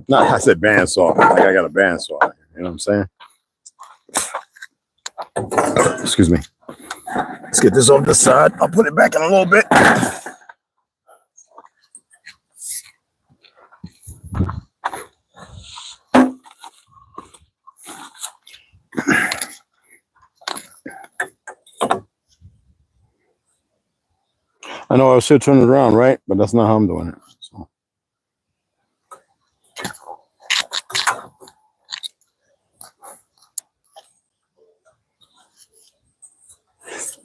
No, I said bandsaw. Like I got a bandsaw. You know what I'm saying? Excuse me. Let's get this off the side. I'll put it back in a little bit. I know I should turn it around, right? But that's not how I'm doing it. So.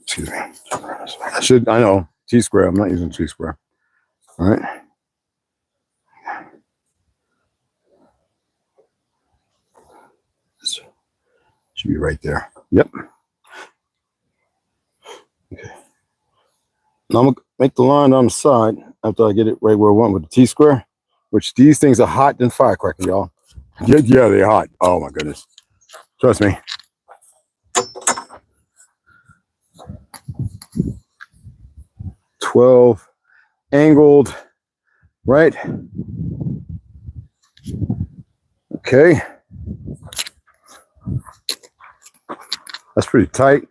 Excuse me. I know. T-square. I'm not using T-square. All right. Should be right there. Yep. Okay. Now I'm going to make the line on the side after I get it right where I want with the T-square, which these things are hot than firecracker, y'all. Yeah, they're hot. Oh, my goodness. Trust me. $12 angled, right? Okay. That's pretty tight.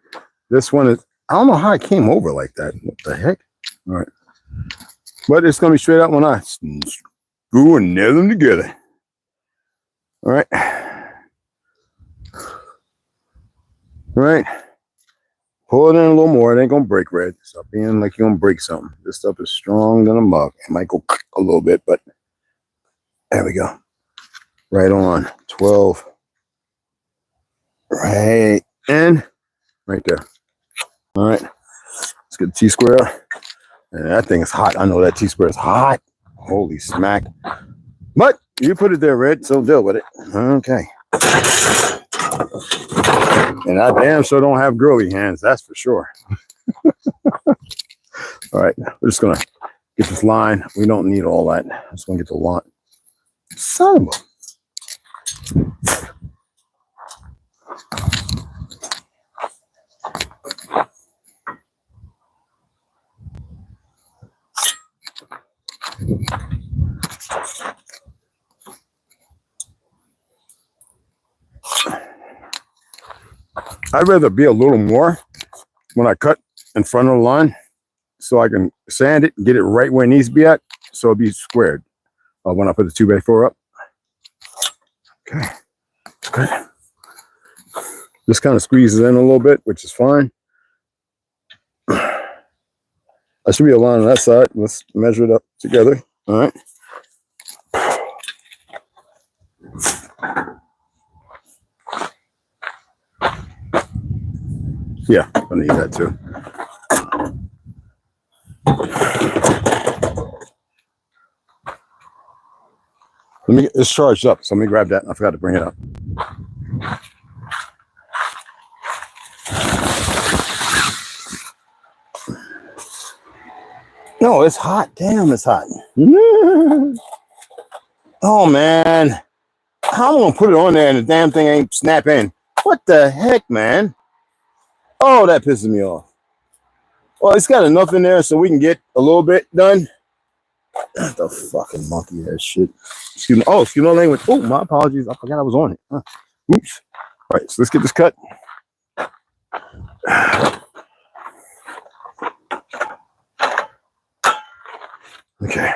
This one is, I don't know how it came over like that. What the heck? All right. But it's going to be straight out when I screw and nail them together. All right. All right. Pull it in a little more. It ain't going to break, Red. Stop being like you're going to break something. This stuff is strong than a mug. It might go a little bit, but there we go. Right on. 12. Right in. Right there. All right. Let's get the T-square. And that thing is hot. I know that T-square is hot. Holy smack. But you put it there, Red, so deal with it. Okay. And I damn sure don't have girly hands, that's for sure. All right, we're just gonna get this line. We don't need all that. I just want to get the line. Son of a... I'd rather be a little more when I cut in front of the line so I can sand it and get it right where it needs to be at so it'll be squared when I put the 2x4 up. Okay, that's good. This kind of squeezes in a little bit, which is fine. I should be a line on that side. Let's measure it up together. All right. Yeah, I need that too. Let me get this charged up. So let me grab that. I forgot to bring it up. No, it's hot. Damn, it's hot. Oh, man. How am I going to put it on there and the damn thing ain't snap in? What the heck, man? Oh, that pisses me off. Well, it's got enough in there so we can get a little bit done. The fucking monkey ass shit. Excuse me. Oh, excuse my language. Oh, my apologies. I forgot I was on it. Oops. All right, so let's get this cut. Okay.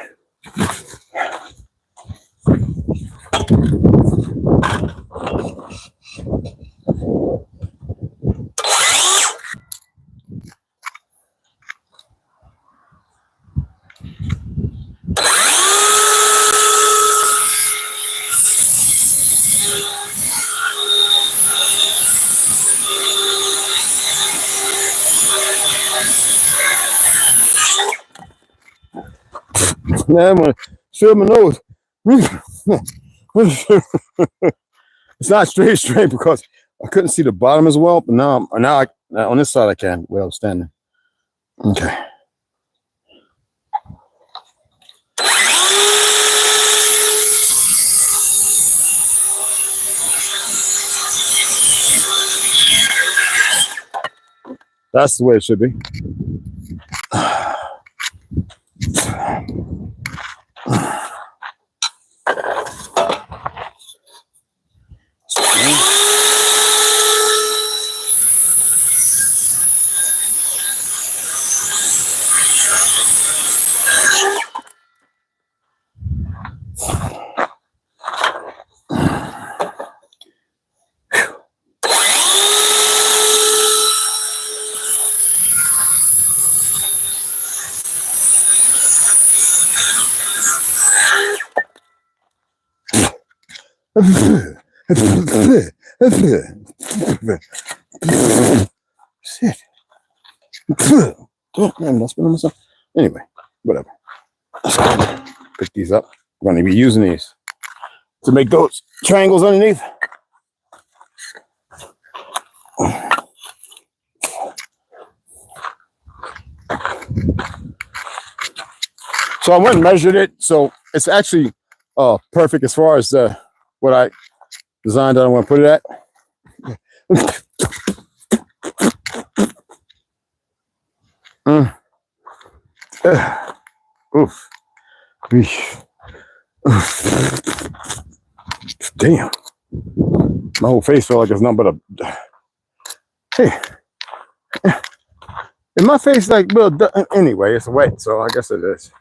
Yeah, I'm gonna feel my nose. It's not straight because I couldn't see the bottom as well, but now on this side I can. Where I'm standing. Okay. That's the way it should be. Shit. Oh, man, that's been on myself. Anyway, whatever. Pick these up. We're going to be using these to make those triangles underneath. So I went and measured it. So it's actually perfect as far as what I designed that I want to put it at. Oof. Damn. My whole face felt like it's nothing but a... Hey. And my face like... Well, anyway, it's wet, so I guess it is.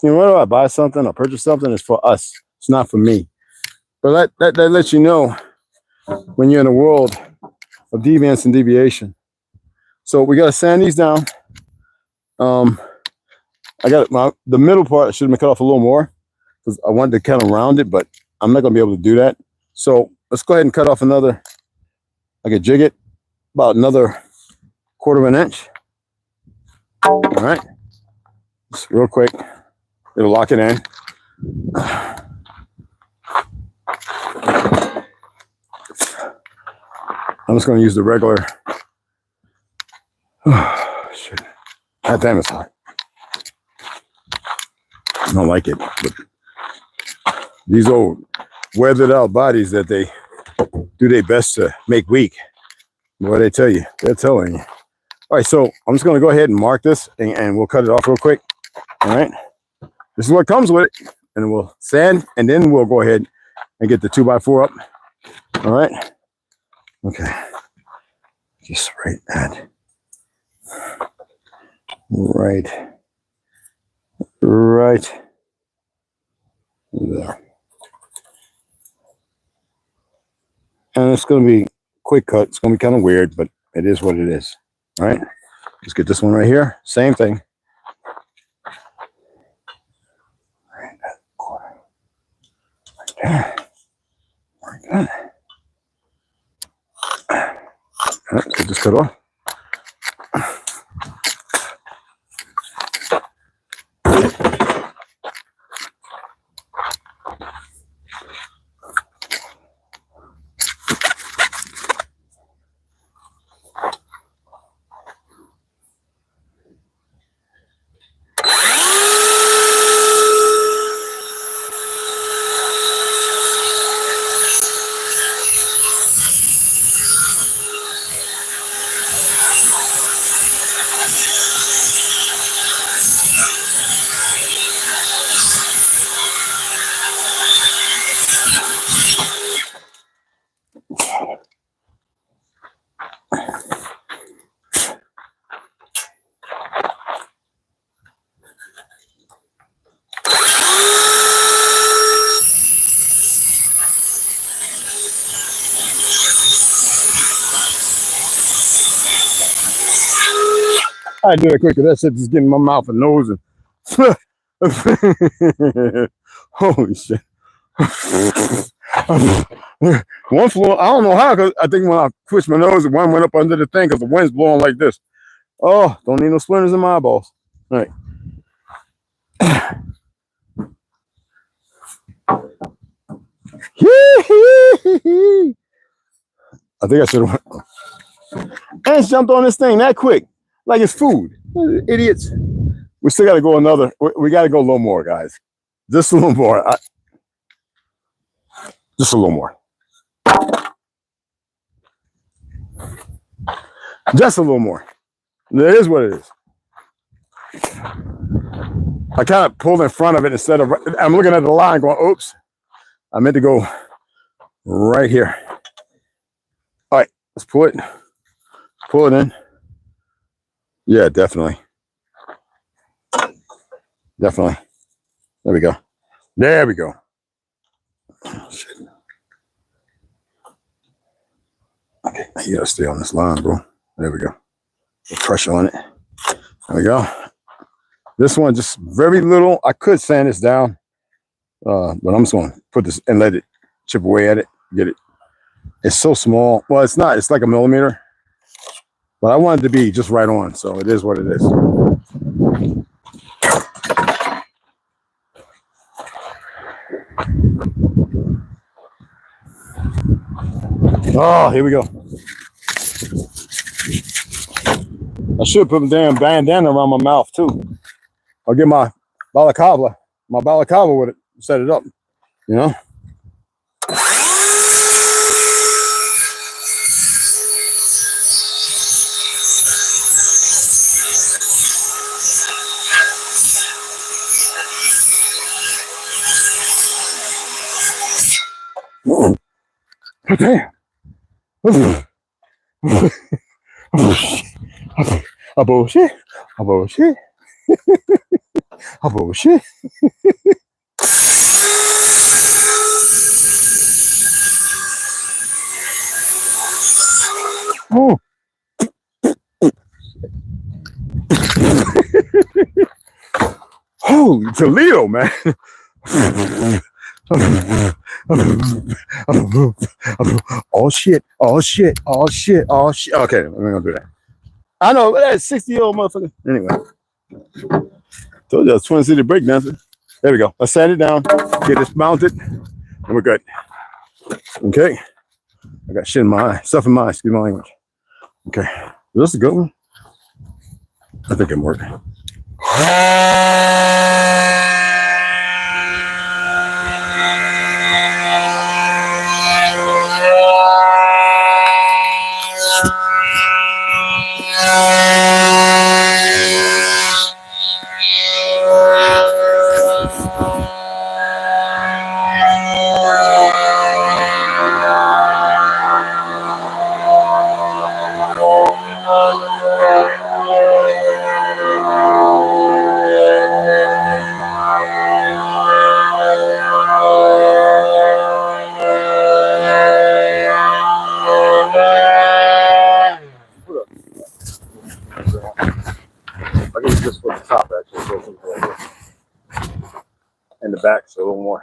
You know, whenever I buy something or purchase something, it's for us. It's not for me. But that lets you know when you're in a world of deviance and deviation. So we got to sand these down. I got the middle part. I should have cut off a little more because I wanted to kind of round it, but I'm not going to be able to do that. So let's go ahead and cut off another. I could jig it about another 1/4 inch. All right, just real quick. It'll lock it in. I'm just going to use the regular. Oh, shit. God damn, it's hot. I don't like it. But these old weathered out bodies that they do their best to make weak. What they tell you, they're telling you. All right, so I'm just going to go ahead and mark this and we'll cut it off real quick. All right. This is what comes with it. And we'll sand and then we'll go ahead and get the 2x4 up. All right. Okay. Just right that. Right there. And it's going to be a quick cut. It's going to be kind of weird, but it is what it is. All right. Let's get this one right here. Same thing. Right that corner. Like that. Like that. All right, so just cut off. I do it quick because that shit just getting in my mouth and nose and holy shit. One flew, I don't know how, because I think when I pushed my nose, one went up under the thing because the wind's blowing like this. Oh, don't need no splinters in my eyeballs. All right. I think I should have. Ants jumped on this thing that quick, like it's food. Idiots. We still got to go another. We got to go a little more, guys. Just a little more. Just a little more. Just a little more. It is what it is. I kind of pulled in front of it instead of. I'm looking at the line going, oops. I meant to go right here. All right, let's pull it. Pull it in. Yeah, definitely. Definitely. There we go. There we go. Oh, shit. Okay, you gotta stay on this line, bro. There we go. Put pressure on it. There we go. This one just very little. I could sand this down, but I'm just gonna put this and let it chip away at it. Get it. It's so small. Well, it's not. It's like a millimeter. But I want it to be just right on, so it is what it is. Oh, here we go. I should put a damn bandana around my mouth too. I'll get my balaclava with it, set it up, you know? Damn. A bullshit. A bullshit. A bullshit. Oh. Holy Toledo, man. Oh shit, oh shit, oh shit, oh shit. Okay, we're gonna do that. I know, but that's 60-year-old motherfucker. Anyway. Told you I was Twin City breakdancer. There we go. Let's sand it down, get this mounted, and we're good. Okay. I got shit in my eye. Stuff in my eye, excuse my language. Okay. Is this a good one? I think it worked. Back, so a little more.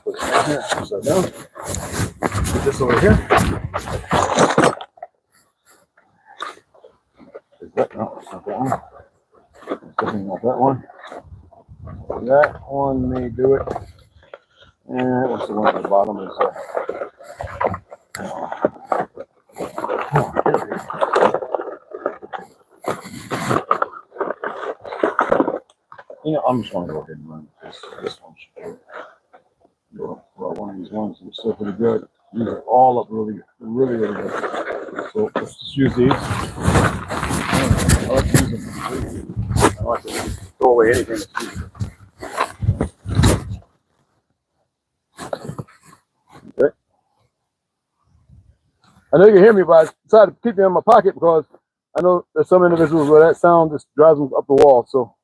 Put it down here, upside down. Put this over here. Something like that one. That one may do it. And what's the one at the bottom? Is you know, I'm just going to go ahead and run this one. Well, one of these ones is still pretty good. These are all up really good. So let's just use these. I like to use them. I like to throw away anything that's used. Okay. I know you can hear me, but I decided to keep them in my pocket because I know there's some individuals where that sound just drives them up the wall. So.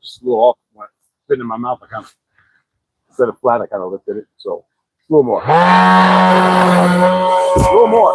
Just a little off. When it fit in my mouth, I kind of, instead of flat, I kind of lifted it. So, a little more. A little more.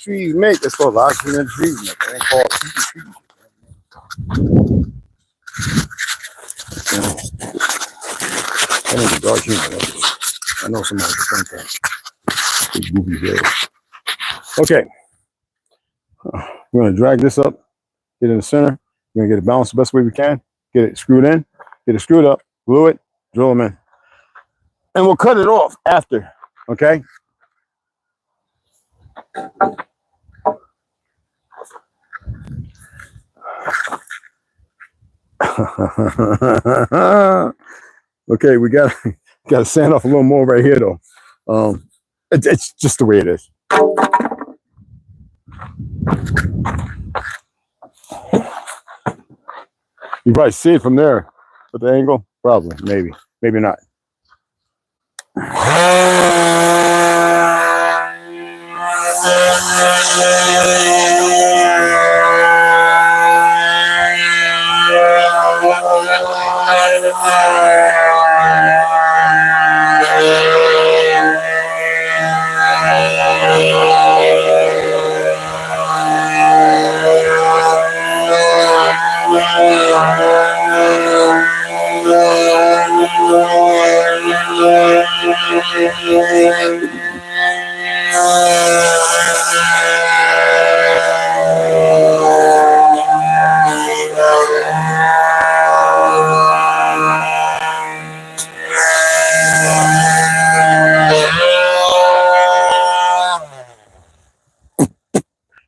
trees make. It's called oxygen that the trees make. It ain't called trees. That ain't a dark humor. I know somebody can think that. Big goofy girl. Okay. We're going to drag this up, get it in the center. We're going to get it balanced the best way we can. Get it screwed in, get it screwed up, glue it, drill them in. And we'll cut it off after, okay? Okay, we got to sand off a little more right here, though. It's just the way it is. You probably see it from there, with the angle, probably, maybe, maybe not.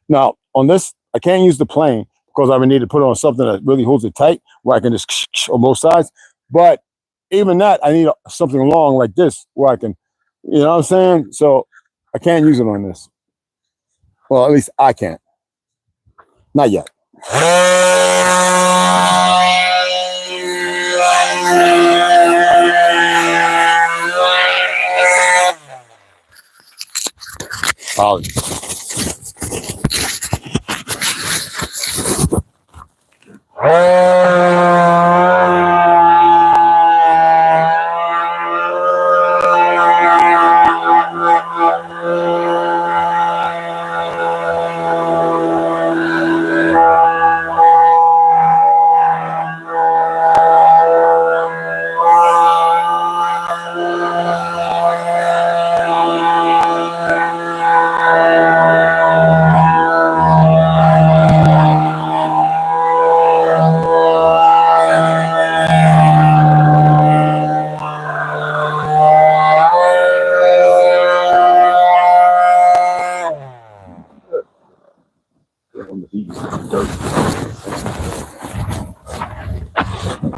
Now, on this, I can't use the plane because I would need to put on something that really holds it tight where I can just on both sides. But even that, I need something long like this where I can, you know what I'm saying? So I can't use it on this. Well, at least I can't. Not yet.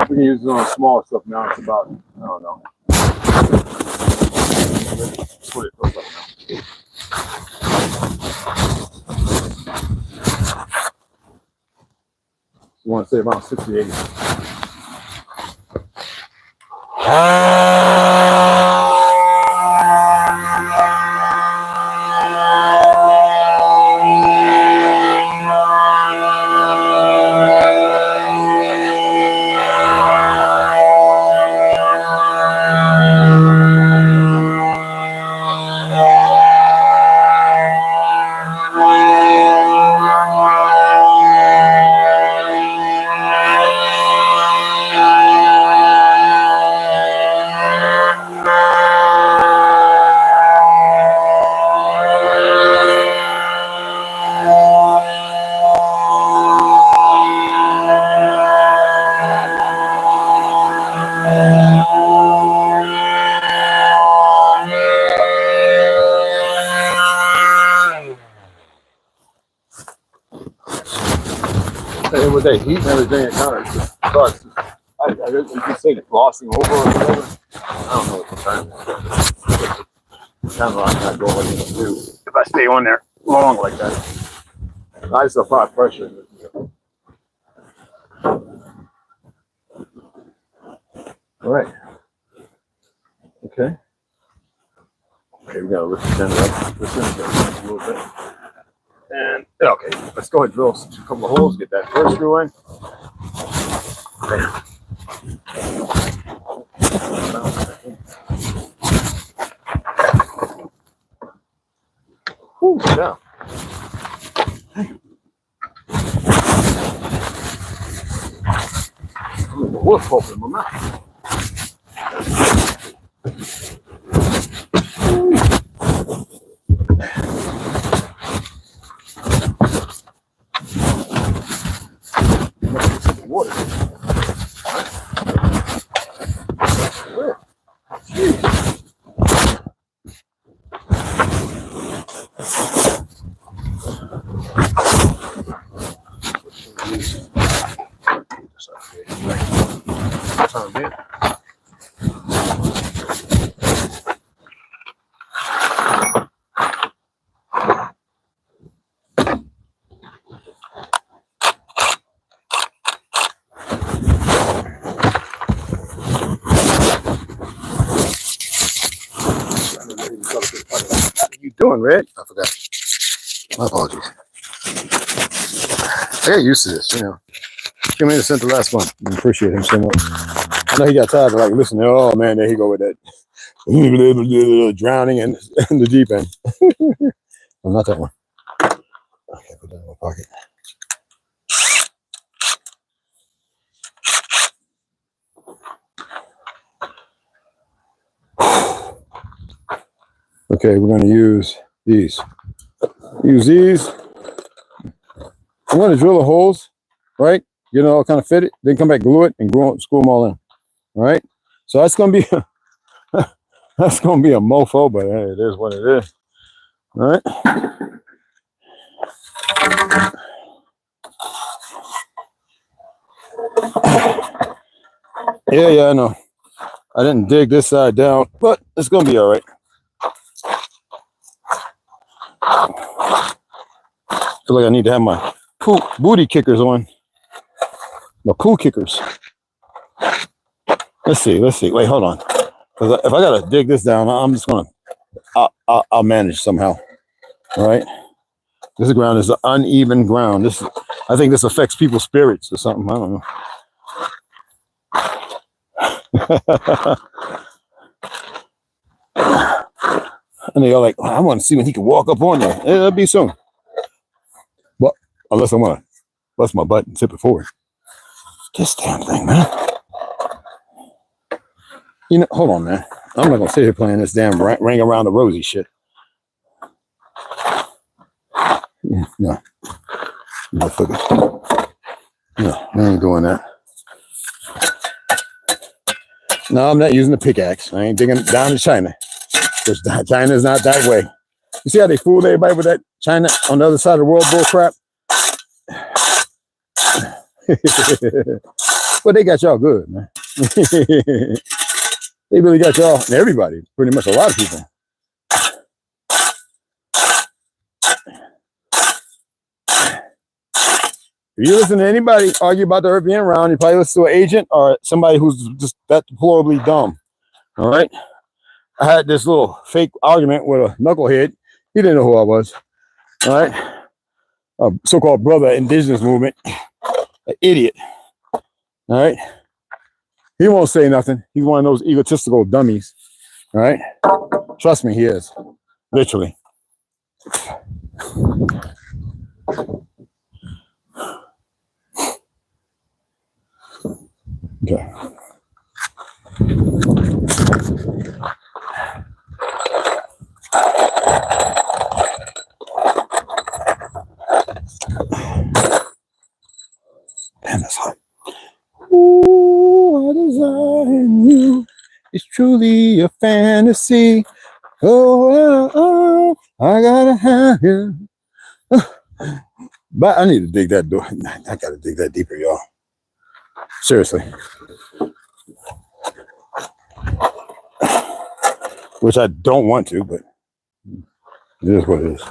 We can use it on small stuff now. It's about, I don't know. That's what it looks like now. You want to say about 60, 80. And with that heat and everything, it kind of just starts. I just say glossing over or whatever. I don't know what the time is. Kind of like not going what you do if I stay on there long like that. I just apply pressure. All right. Okay. Okay, we gotta lift the center up. This in a little bit. And okay, let's go ahead and drill a couple of holes, get that first screw in. Whew, yeah. Wolf open my mouth. Water. What are you doing, Red? I forgot. My apologies. I got used to this, you know. Came in and sent the last one. I appreciate him so much. I know he got tired of like listening. Oh man, there he go with that drowning in the deep end. Well, not that one. Okay, put that in my pocket. Okay, we're gonna use these. Use these. I'm gonna drill the holes, right? You know, kind of fit it, then come back, glue it, and screw them all in. All right. So that's gonna be that's gonna be a mofo, but hey, it is what it is. All right. Yeah, I know. I didn't dig this side down, but it's gonna be all right. I feel like I need to have my booty kickers on. My poo kickers. Let's see. Wait, hold on. Because if I gotta dig this down, I'm just gonna. I'll manage somehow. All right. This ground is an uneven ground. I think this affects people's spirits or something. I don't know. And they are like, I want to see when he can walk up on there. It'll be soon. Well, unless I want to bust my butt and tip it forward. This damn thing, man. You know, hold on, man. I'm not gonna sit here playing this damn ring around the rosy shit. No. No, I ain't doing that. No, I'm not using the pickaxe. I ain't digging down to China. Because China's not that way. You see how they fooled everybody with that China on the other side of the world bull crap? But they got y'all good, man. They really got y'all, and everybody, pretty much a lot of people. If you listen to anybody argue about the earth being round, you probably listen to an agent or somebody who's just that deplorably dumb. All right? I had this little fake argument with a knucklehead. He didn't know who I was. All right? A so-called brother indigenous movement. An idiot. All right? He won't say nothing. He's one of those egotistical dummies. All right? Trust me, he is. Literally. Okay. Damn, that's hot. Ooh, I desire you. It's truly a fantasy. Oh, I gotta have you. But I need to dig that door. I gotta dig that deeper, y'all. Seriously. Which I don't want to, but it is what it is.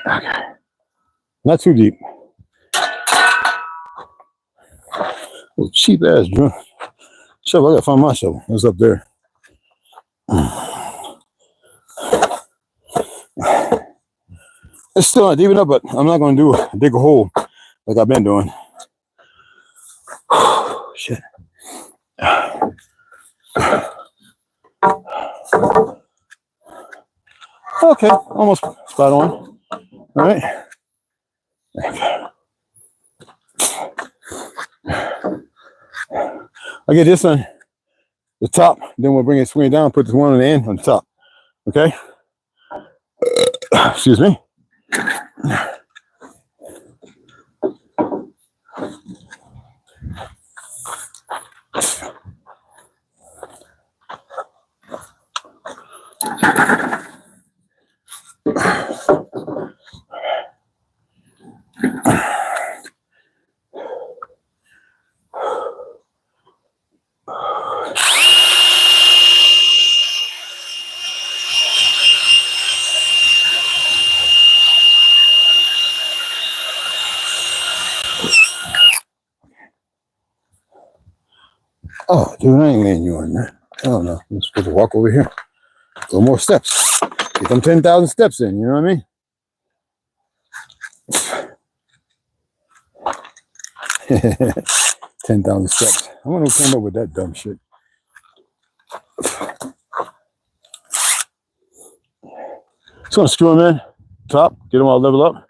Okay. Not too deep. Little cheap ass drum. Shovel, I gotta find my shovel. It's up there. It's still not deep enough, but I'm not gonna dig a hole like I've been doing. Shit. Okay, almost spot on. All right. I get this on the top, then we'll bring it swing down, put this one on the end on the top. Okay? Excuse me. Oh, dude, I ain't letting you on that. Hell no. I'm supposed to walk over here. A little more steps. Get them 10,000 steps in, you know what I mean? 10,000 steps. I wonder who came up with that dumb shit. Just gonna screw them in, top, get them all leveled up,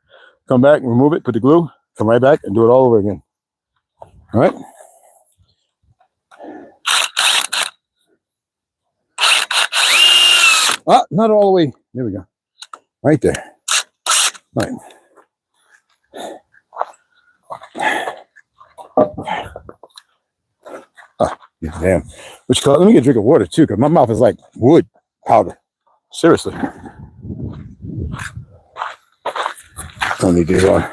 come back, remove it, put the glue, come right back and do it all over again. All right? Ah, not all the way. There we go. Right there. Right. Ah, damn. Which color? Let me get a drink of water too, because my mouth is like wood powder. Seriously. Don't need these on.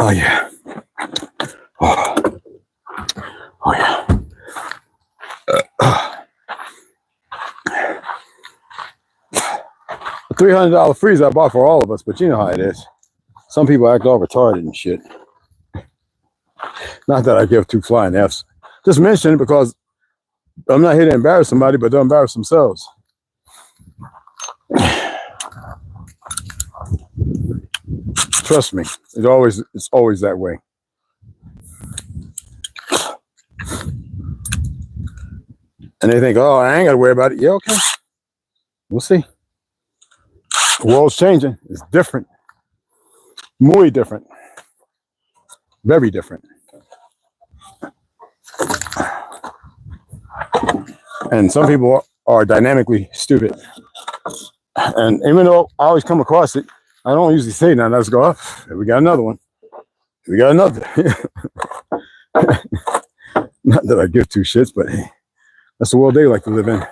Oh yeah. Oh, oh yeah. A $300 freezer I bought for all of us, but you know how it is. Some people act all retarded and shit. Not that I give two flying Fs. Just mention it because I'm not here to embarrass somebody, but they'll embarrass themselves. Trust me, it's always that way. And they think, oh, I ain't got to worry about it. Yeah, okay. We'll see. The world's changing. It's different. Muy different. Very different. And some people are dynamically stupid. And even though I always come across it, I don't usually say nothing. I just go, oh, we got another one. We got another. Not that I give two shits, but hey, that's the world they like to live in.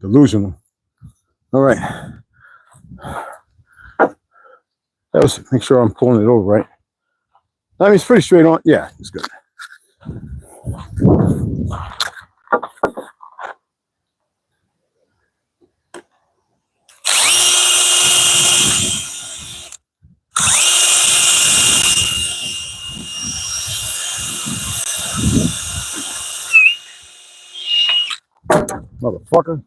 Delusional. All right. Make sure I'm pulling it over right. I mean, it's pretty straight on. Yeah, it's good. Motherfucker.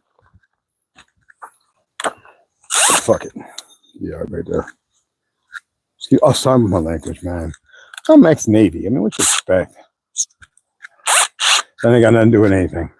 Fuck it. Yeah, right there. Excuse, oh, sorry with my language, man. I'm ex-Navy. I mean, what you expect? That ain't got nothing to do with anything.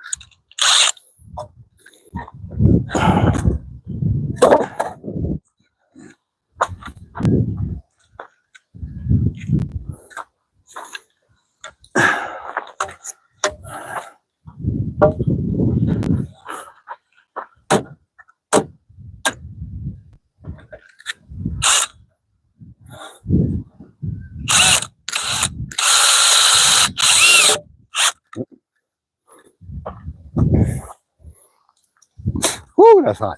Woo, that's hot.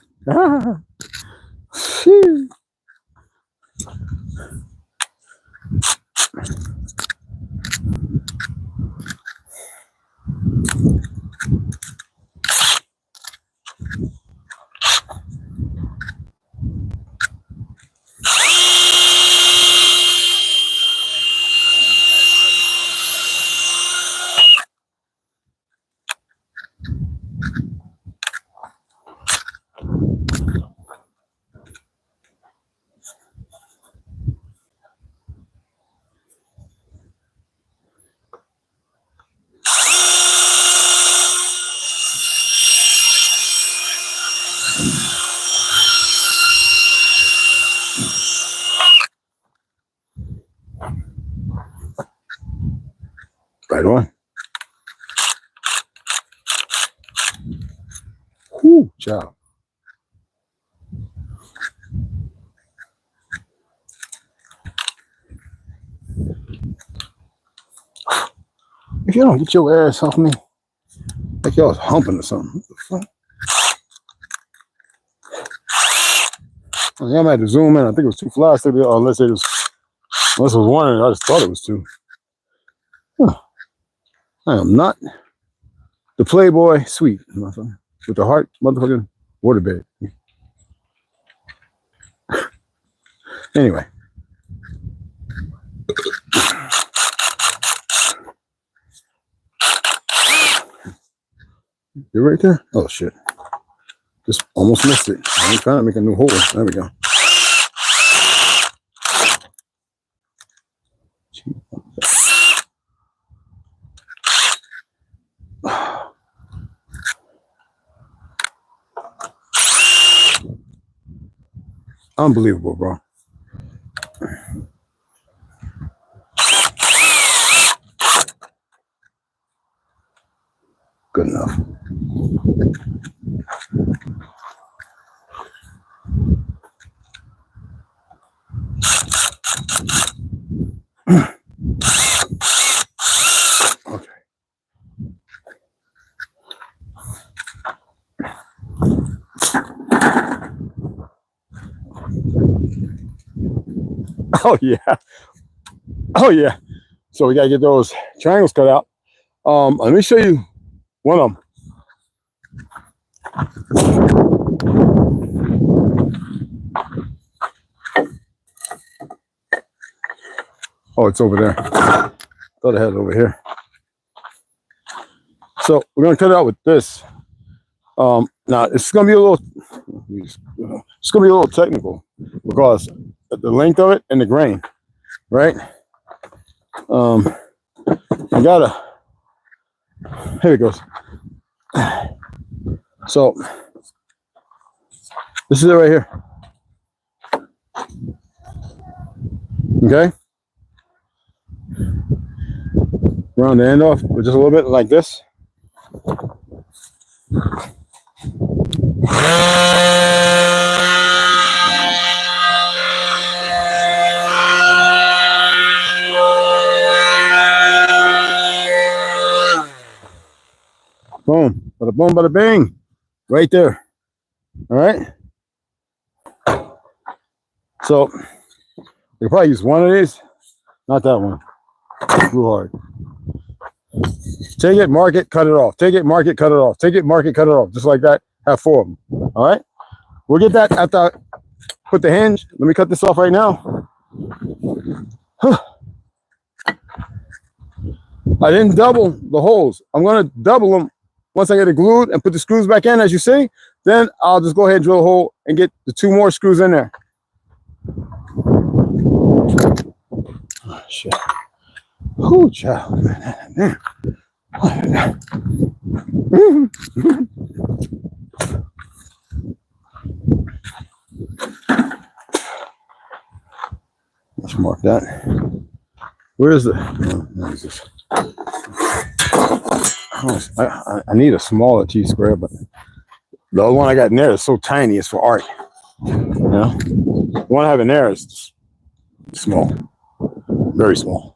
Right on. Whoo, child. If you don't get your ass off me, like y'all was humping or something. What the fuck? I'm had to zoom in. I think it was two flies today, unless it was one, and I just thought it was two. Huh. I am not the Playboy suite, motherfucker, with the heart motherfucking waterbed. Anyway. You're right there? Oh shit. Just almost missed it. I'm trying to make a new hole. There we go. Unbelievable, bro. Good enough. Okay. Oh yeah. Oh yeah. So we gotta get those triangles cut out. Let me show you one of them. Oh, it's over there. Thought I had it over here. So we're gonna cut it out with this. Now it's gonna be a little technical because the length of it and the grain, right? I gotta. Here it goes. So this is it right here. Okay. Round the end off with just a little bit like this. Boom, bada boom, bada bing, right there. All right. So you probably use one of these, not that one. Real hard. Take it, mark it, cut it off. Take it, mark it, cut it off. Take it, mark it, cut it off. Just like that. Have 4 of them. All right. We'll get that after I put the hinge. Let me cut this off right now. I didn't double the holes. I'm going to double them once I get it glued and put the screws back in, as you see. Then I'll just go ahead and drill a hole and get the 2 more screws in there. Oh, shit. Oh, child. Let's mark that. Where is the? Where is this? I need a smaller T-square, but the other one I got in there is so tiny. It's for art. You know, the one I have in there is small, very small.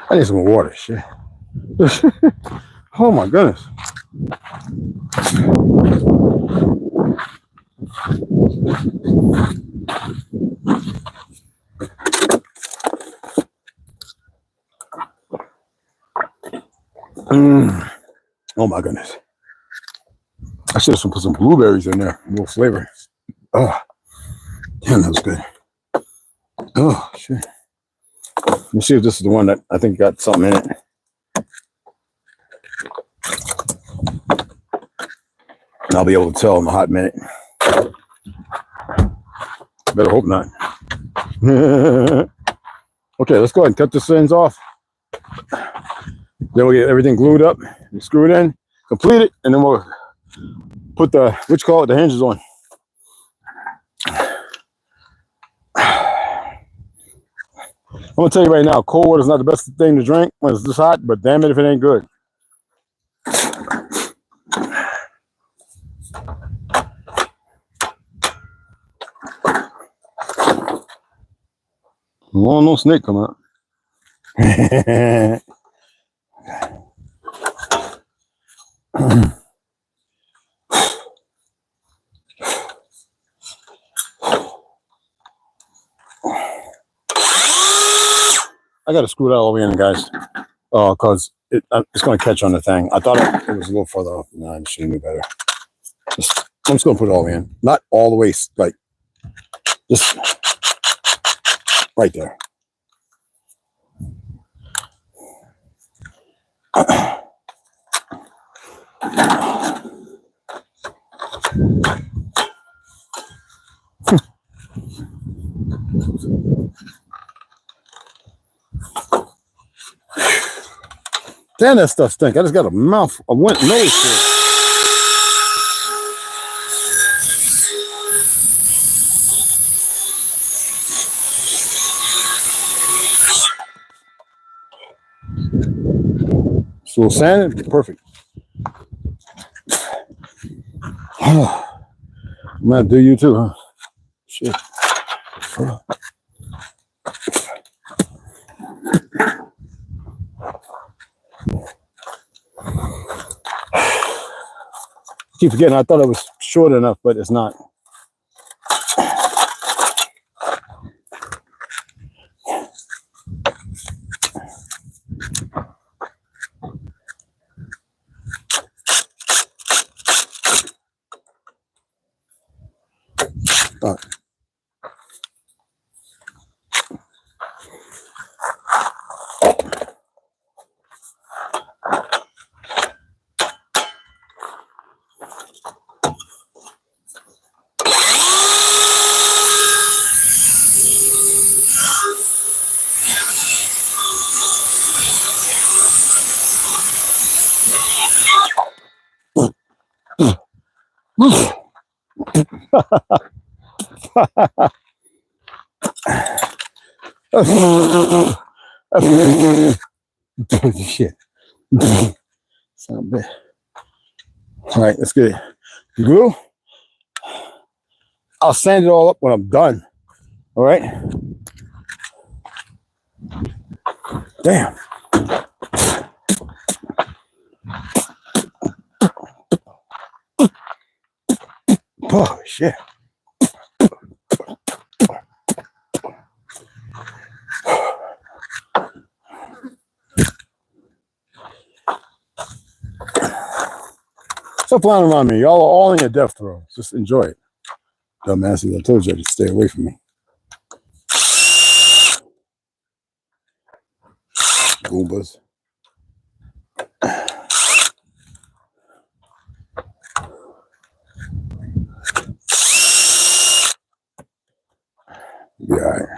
I need some more water. Shit. Oh my goodness. Oh my goodness. I should have put some blueberries in there. A little flavor. Oh, damn, that was good. Oh, shit. Let me see if this is the one that I think got something in it. And I'll be able to tell in a hot minute. Better hope not. Okay, let's go ahead and cut this ends off. Then we'll get everything glued up and screwed in, complete it, and then we'll put the, the hinges on. I'm gonna tell you right now, cold water is not the best thing to drink when it's this hot, but damn it if it ain't good. Oh, no snake come out. I gotta screw that all the way in, guys. Cause it's gonna catch on the thing. I thought it was a little further off. No, I should have knew better. I'm just gonna put it all the way in. Not all the way, like just right there. Damn, that stuff stink. I just got a nose for it. So sand, perfect. I'm gonna do you too, huh? Shit. Keep forgetting, I thought it was short enough, but it's not. All right. Shit. Sound bad. All right, let's get it. Glue. I'll sand it all up when I'm done. All right. Damn. Oh shit. Stop flying around me. Y'all are all in your death throes. Just enjoy it. Dumbasses, I told you to stay away from me. Goombas. Yeah, all right.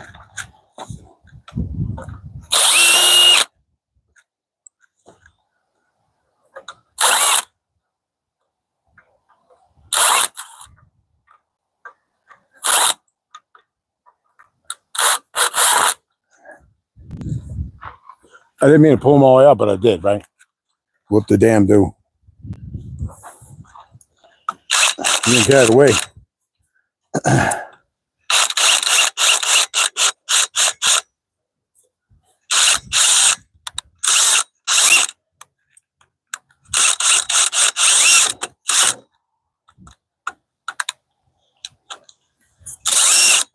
I didn't mean to pull them all the way out, but I did, right? Whoop the damn do. You didn't carry it away.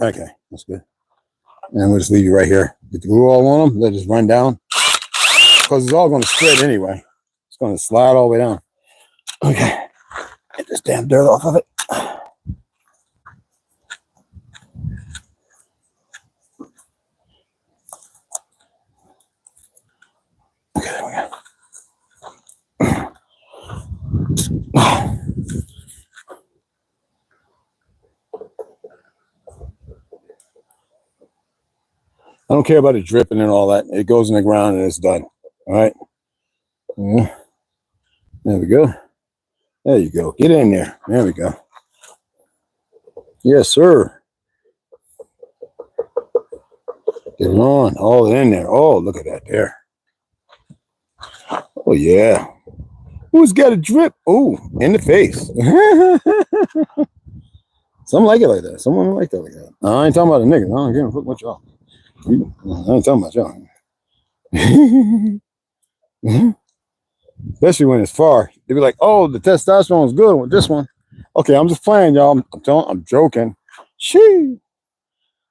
Okay, that's good. And we'll just leave you right here. Get the glue all on them. Let it just run down. Because it's all going to spread anyway. It's going to slide all the way down. Okay. Get this damn dirt off of it. Okay, there we go. I don't care about it dripping and all that. It goes in the ground and it's done. All right. Yeah. There we go. There you go. Get in there. There we go. Yes, sir. Get it on. All in there. Oh, look at that there. Oh, yeah. Who's got a drip? Oh, in the face. Some like it like that. Someone like that like that. No, I ain't talking about a nigga. I don't give a fuck what y'all. I ain't talking about y'all. Especially when it's far. They be like, oh, the testosterone is good with this one. Okay, I'm just playing, y'all. I'm joking. Shee.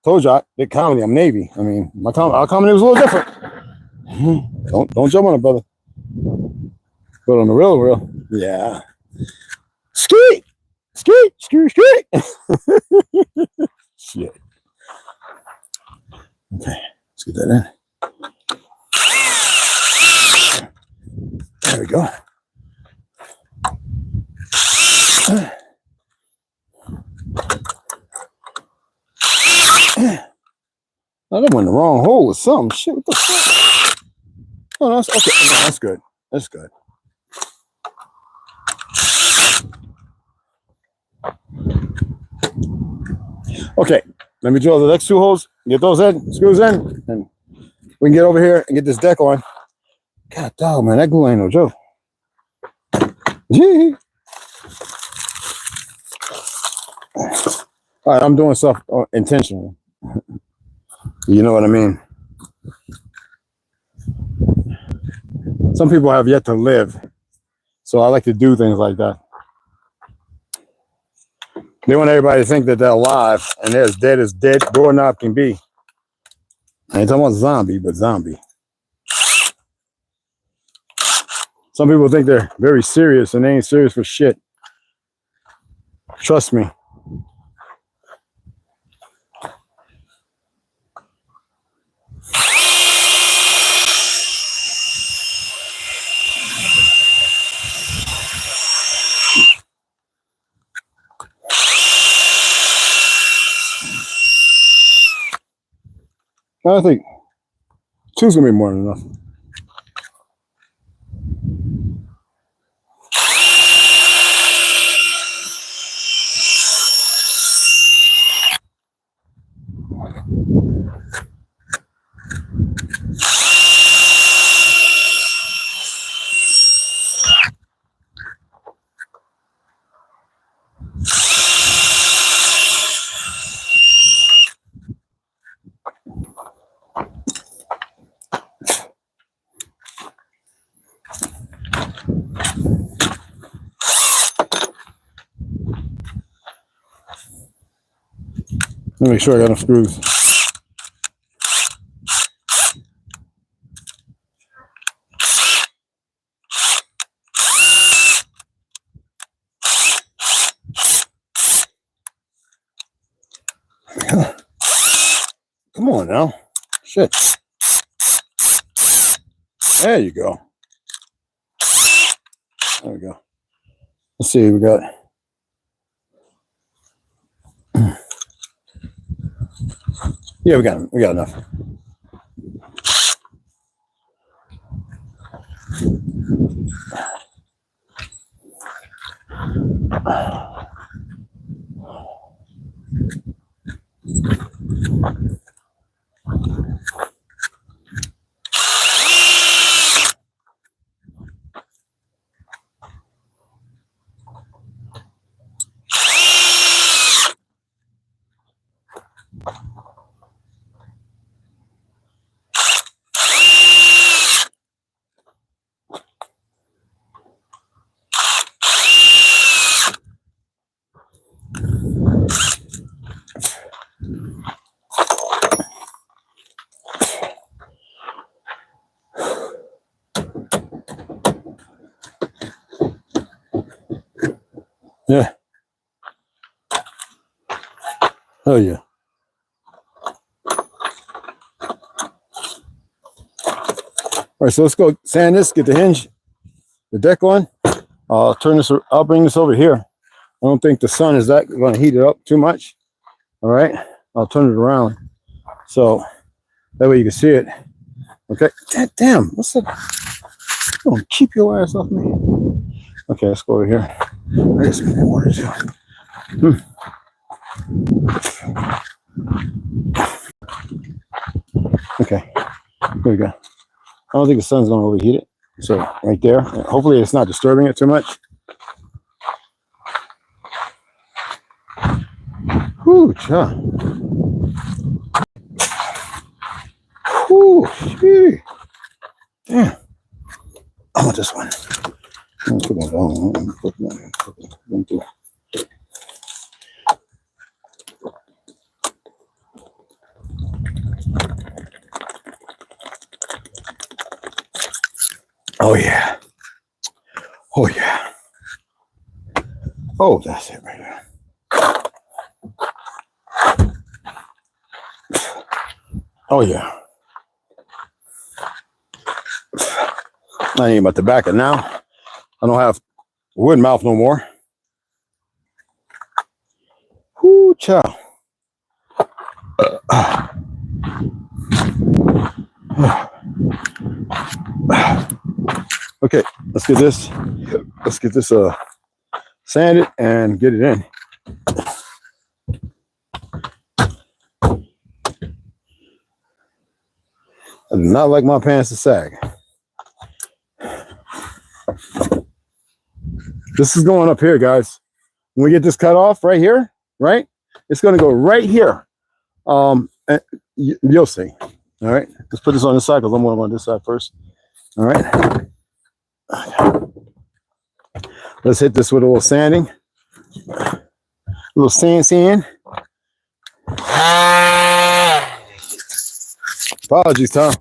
Told y'all, big comedy. I'm Navy. I mean, our comedy was a little different. Don't jump on it, brother. But on the real, yeah. Skeet! Skeet! Skeet! Skeet! Shit. Okay, let's get that in. There we go. I went in the wrong hole with something. Shit, what the fuck? Oh, that's okay. No, that's good. That's good. Okay, let me drill the next two holes, get those screws in, and we can get over here and get this deck on. God dog, man, that glue ain't no joke. Gee. All right, I'm doing stuff intentionally. You know what I mean? Some people have yet to live, so I like to do things like that. They want everybody to think that they're alive and they're as dead doorknob can be. I ain't talking about zombie, but zombie. Some people think they're very serious and they ain't serious for shit. Trust me. I think two's gonna be more than enough. Let me make sure I got enough screws. Come on now. Shit. There you go. There we go. Let's see, we got. Yeah, we got enough. Yeah. Oh yeah. All right, so let's go sand this, get the hinge, the deck on. I'll bring this over here. I don't think the sun is that going to heat it up too much. All right, I'll turn it around so that way you can see it. Okay. Damn, what's that? Don't keep your ass off me. Okay, let's go over here. I guess some water too. Okay, here we go. I don't think the sun's going to overheat it. So right there, hopefully it's not disturbing it too much. Whew, Jah. Whew, gee. Damn. I want this one. Oh yeah. Oh yeah. Oh, that's it right there. Oh yeah. I ain't about to back it now. I don't have wood mouth no more. Whoo, chow. Okay, let's get this. Let's get this sanded and get it in. I do not like my pants to sag. This is going up here, guys. When we get this cut off right here, right? It's going to go right here. And you'll see. All right. Let's put this on this side because I'm going on this side first. All right. Let's hit this with a little sanding. A little sand. Apologies, Tom.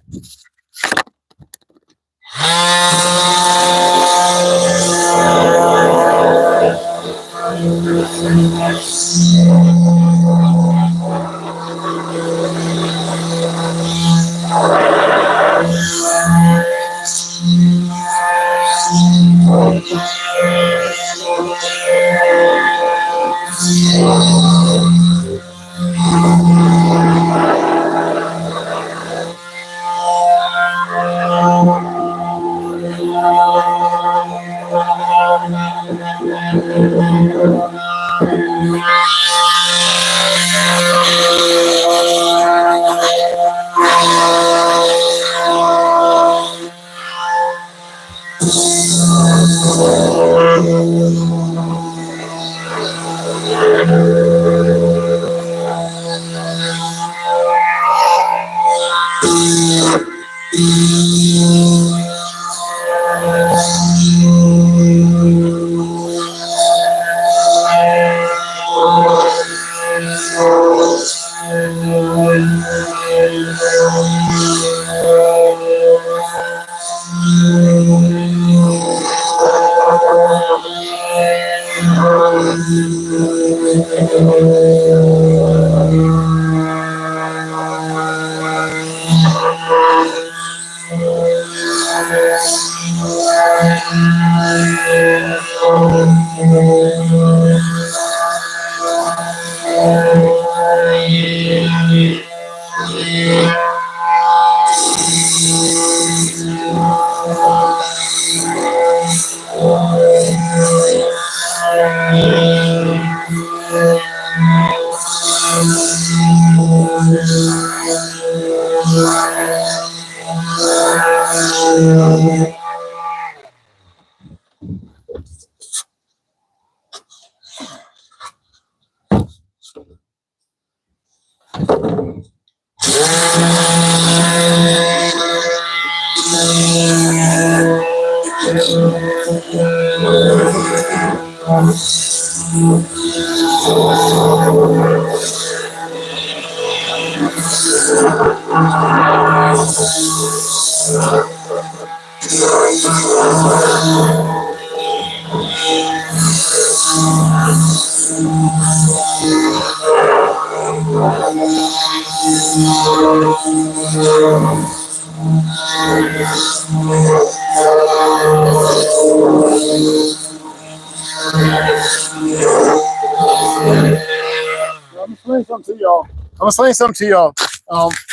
explain something to y'all. I'm gonna explain something to y'all.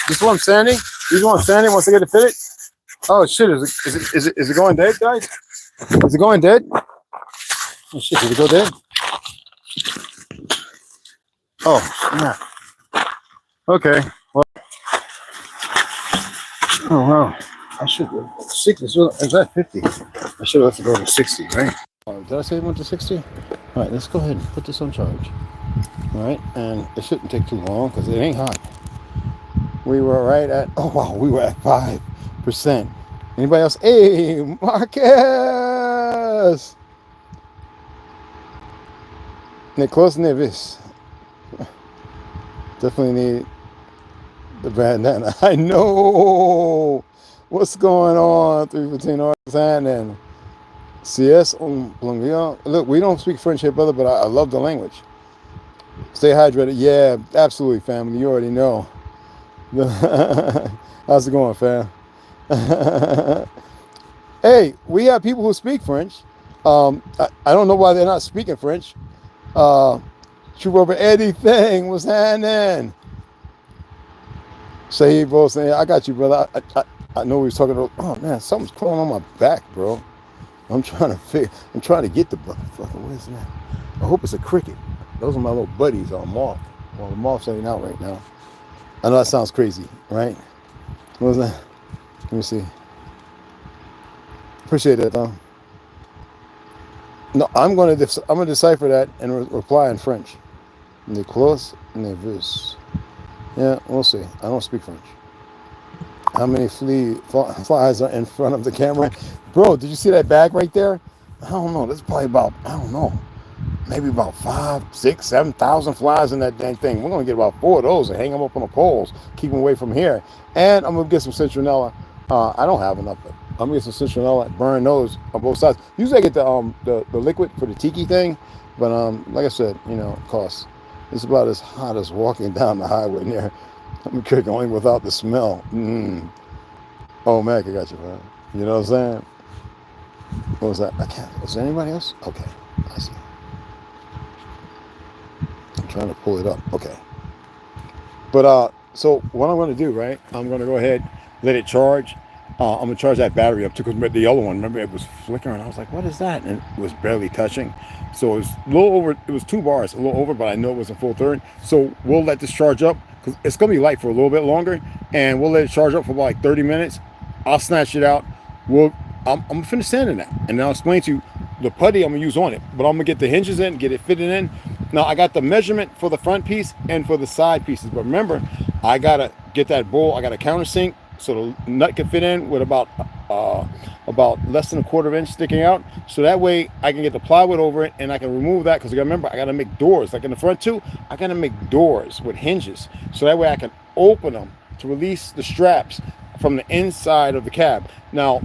This one I'm standing. This one I'm standing. Once I get it fitted. Oh shit! Is it going dead, guys? Is it going dead? Oh shit! Did it go dead? Oh yeah. Okay. Well. Oh wow. I should 60. So is that 50? I should have to go to 60, right? Did I say it went to 60? All right. Let's go ahead and put this on charge. All right, and it shouldn't take too long because it ain't hot. We were right at, oh wow, we were at 5%. Anybody else? Hey, Marcus! Nicholas Nevis. Definitely need the bandana. I know! What's going on? 315 Arts and CS Look, we don't speak French here, brother, but I love the language. Stay hydrated. Yeah, absolutely, family. You already know. How's it going, fam? Hey, we have people who speak French. I don't know why they're not speaking French. True over anything was happening. Say, bro, saying, I got you, brother. I know we was talking about. Oh man, something's crawling on my back, bro. I'm trying to get the motherfucker. What is that? I hope it's a cricket. Those are my little buddies on moth. Well, the moths ain't out right now. I know that sounds crazy, right? What was that? Let me see. Appreciate it, though. No, I'm gonna decipher that and reply in French. Nicolas Nevis. Yeah, we'll see. I don't speak French. How many flies are in front of the camera? Bro, did you see that bag right there? I don't know. There's probably about, I don't know, maybe about 5, 6, 7,000 flies in that dang thing. We're going to get about 4 of those and hang them up on the poles, keep them away from here. And I'm going to get some citronella. I don't have enough, but I'm going to get some citronella, burn those on both sides. Usually I get the liquid for the tiki thing, but like I said, you know, it costs. It's about as hot as walking down the highway near. I'm going without the smell. Oh, Mac, I got you, man. You know what I'm saying? What was that? I can't. Was there anybody else? Okay, I see. I'm trying to pull it up. Okay. But so what I'm going to do, right? I'm going to go ahead, let it charge. I'm going to charge that battery up too, because the yellow one, remember, it was flickering. I was like, what is that? And it was barely touching. So it was a little over. It was 2 bars, a little over, but I know it was a full third. So we'll let this charge up, because it's going to be light for a little bit longer, and we'll let it charge up for about like 30 minutes. I'll snatch it out. I'm going to finish sanding that, and then I'll explain to you the putty I'm going to use on it. But I'm going to get the hinges in, get it fitted in. Now, I got the measurement for the front piece and for the side pieces. But remember, I got to get that bowl. I got a countersink so the nut can fit in with about less than a 1/4 inch sticking out. So that way I can get the plywood over it, and I can remove that, because remember, I got to make doors. Like in the front too, I got to make doors with hinges. So that way I can open them to release the straps from the inside of the cab. Now,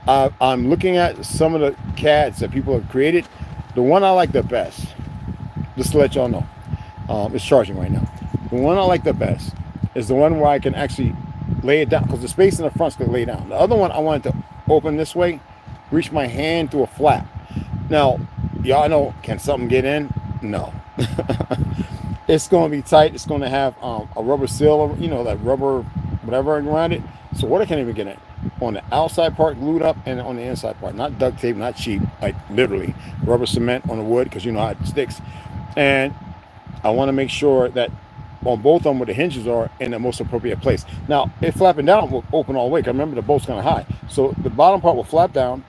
I'm looking at some of the CADs that people have created. The one I like the best, just to let y'all know, it's charging right now. The one I like the best is the one where I can actually lay it down, because the space in the front's going to lay down. The other one I wanted to open this way, reach my hand through a flap. Now, y'all know, can something get in? No. It's going to be tight. It's going to have a rubber seal, you know, that rubber whatever around it. So water can't even get in. On the outside part glued up, and on the inside part, not duct tape, not cheap, like literally rubber cement on the wood, because you know how it sticks. And I want to make sure that on both of them where the hinges are in the most appropriate place. Now, if flapping down will open all the way, because remember the bolt's kind of high. So the bottom part will flap down.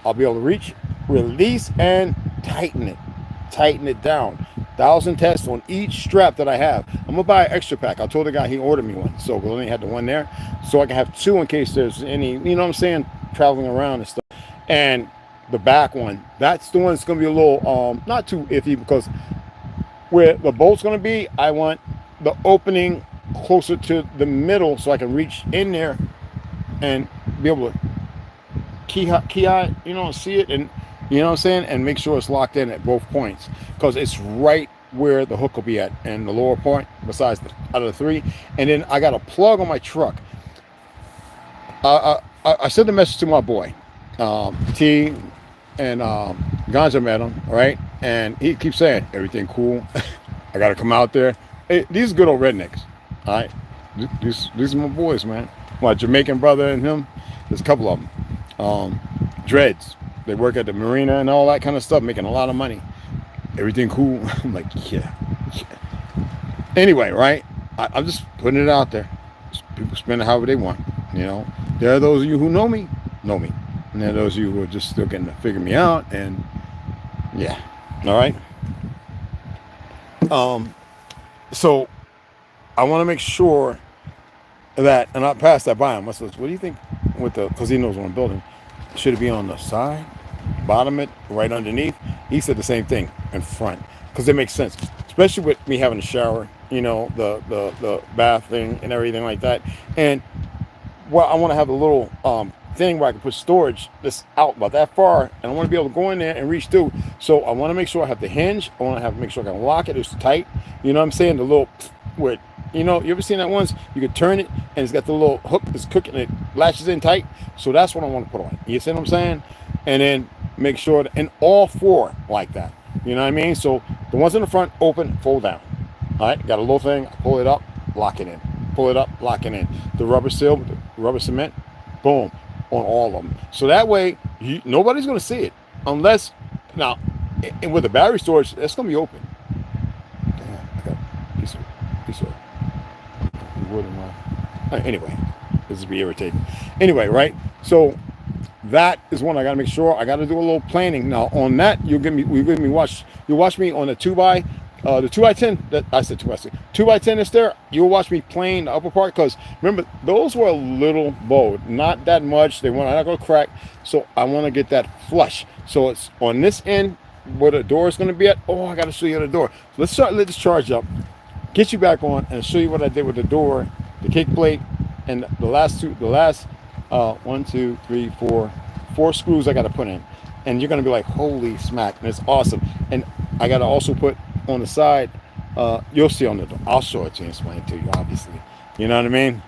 I'll be able to reach, release, and tighten it down. 1,000 tests on each strap that I have. I'm gonna buy an extra pack. I told the guy he ordered me one, so we only had the one there, so I can have 2 in case there's any, you know what I'm saying, traveling around and stuff. And the back one, that's the one that's gonna be a little not too iffy, because where the bolt's gonna be, I want the opening closer to the middle, so I can reach in there and be able to key eye, you know, see it, and you know what I'm saying, and make sure it's locked in at both points, because it's right where the hook will be at, and the lower point, besides out of the 3. And then I got a plug on my truck. I sent a message to my boy, T, and Ganja met him, right? And he keeps saying, everything cool. I got to come out there. Hey, these good old rednecks, all right? These are my boys, man. My Jamaican brother and him, there's a couple of them. Dreads. They work at the marina and all that kind of stuff, making a lot of money. Everything cool? I'm like, yeah. Anyway, right? I'm just putting it out there. People spend it however they want, you know. There are those of you who know me. And there are those of you who are just still getting to figure me out, and yeah. All right. So I want to make sure that, and I passed that by him. I said, what do you think with the, because he knows what I'm building, should it be on the side, bottom it, right underneath? He said the same thing, in front, because it makes sense, especially with me having a shower, you know, the bath thing and everything like that. And well, I want to have a little thing where I can put storage that's out about that far, and I want to be able to go in there and reach through. So I want to make sure I have the hinge. I want to have to make sure I can lock it. It's tight. You know what I'm saying? The little where, you know, you ever seen that once? You can turn it and it's got the little hook that's cooking, it latches in tight. So that's what I want to put on. You see what I'm saying? And then make sure that, and all four like that. You know what I mean? So the ones in the front open, fold down. All right, got a little thing, I pull it up, lock it in. Pull it up, lock it in. The rubber seal, the rubber cement, boom, on all of them. So that way, nobody's going to see it. Unless, now, and with the battery storage, that's going to be open. Damn, I got a piece of wood in my... Anyway, this is be irritating. Anyway, right? So that is one I got to make sure. I got to do a little planning. Now, on that, you'll watch me on the 2x, the 2x10, that I said 2x10, 2x10 is there. You'll watch me plane the upper part, because remember, those were a little bowed, not that much. They weren't not going to crack, so I want to get that flush. So it's on this end where the door is going to be at. Oh, I got to show you the door. So let's start, let this charge up, get you back on, and show you what I did with the door, the kick plate, and the last 1, 2, 3, 4 screws I got to put in. And you're going to be like, holy smack, and it's awesome. And I got to also put on the side, you'll see on the door. I'll show it to you and explain it to you, obviously. You know what I mean?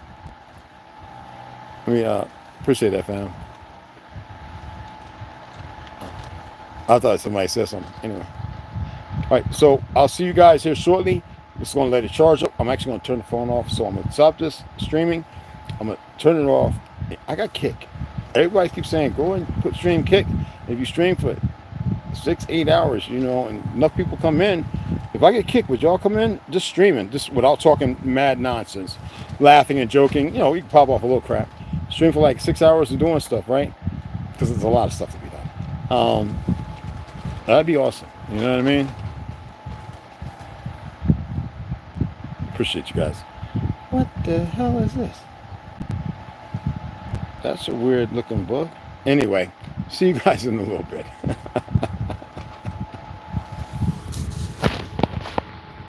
Appreciate that, fam. I thought somebody said something. Anyway. All right, so I'll see you guys here shortly. Just going to let it charge up. I'm actually going to turn the phone off, so I'm going to stop this streaming. I'm going to turn it off. I got Kick. Everybody keeps saying, go and put stream Kick. If you stream for 6-8 hours, you know, and enough people come in, if I get Kicked, would y'all come in just streaming, just without talking mad nonsense, laughing and joking? You know, you can pop off a little crap. Stream for like 6 hours of doing stuff, right? Because there's a lot of stuff to be done. That'd be awesome. You know what I mean? Appreciate you guys. What the hell is this? That's a weird looking book. Anyway, see you guys in a little bit.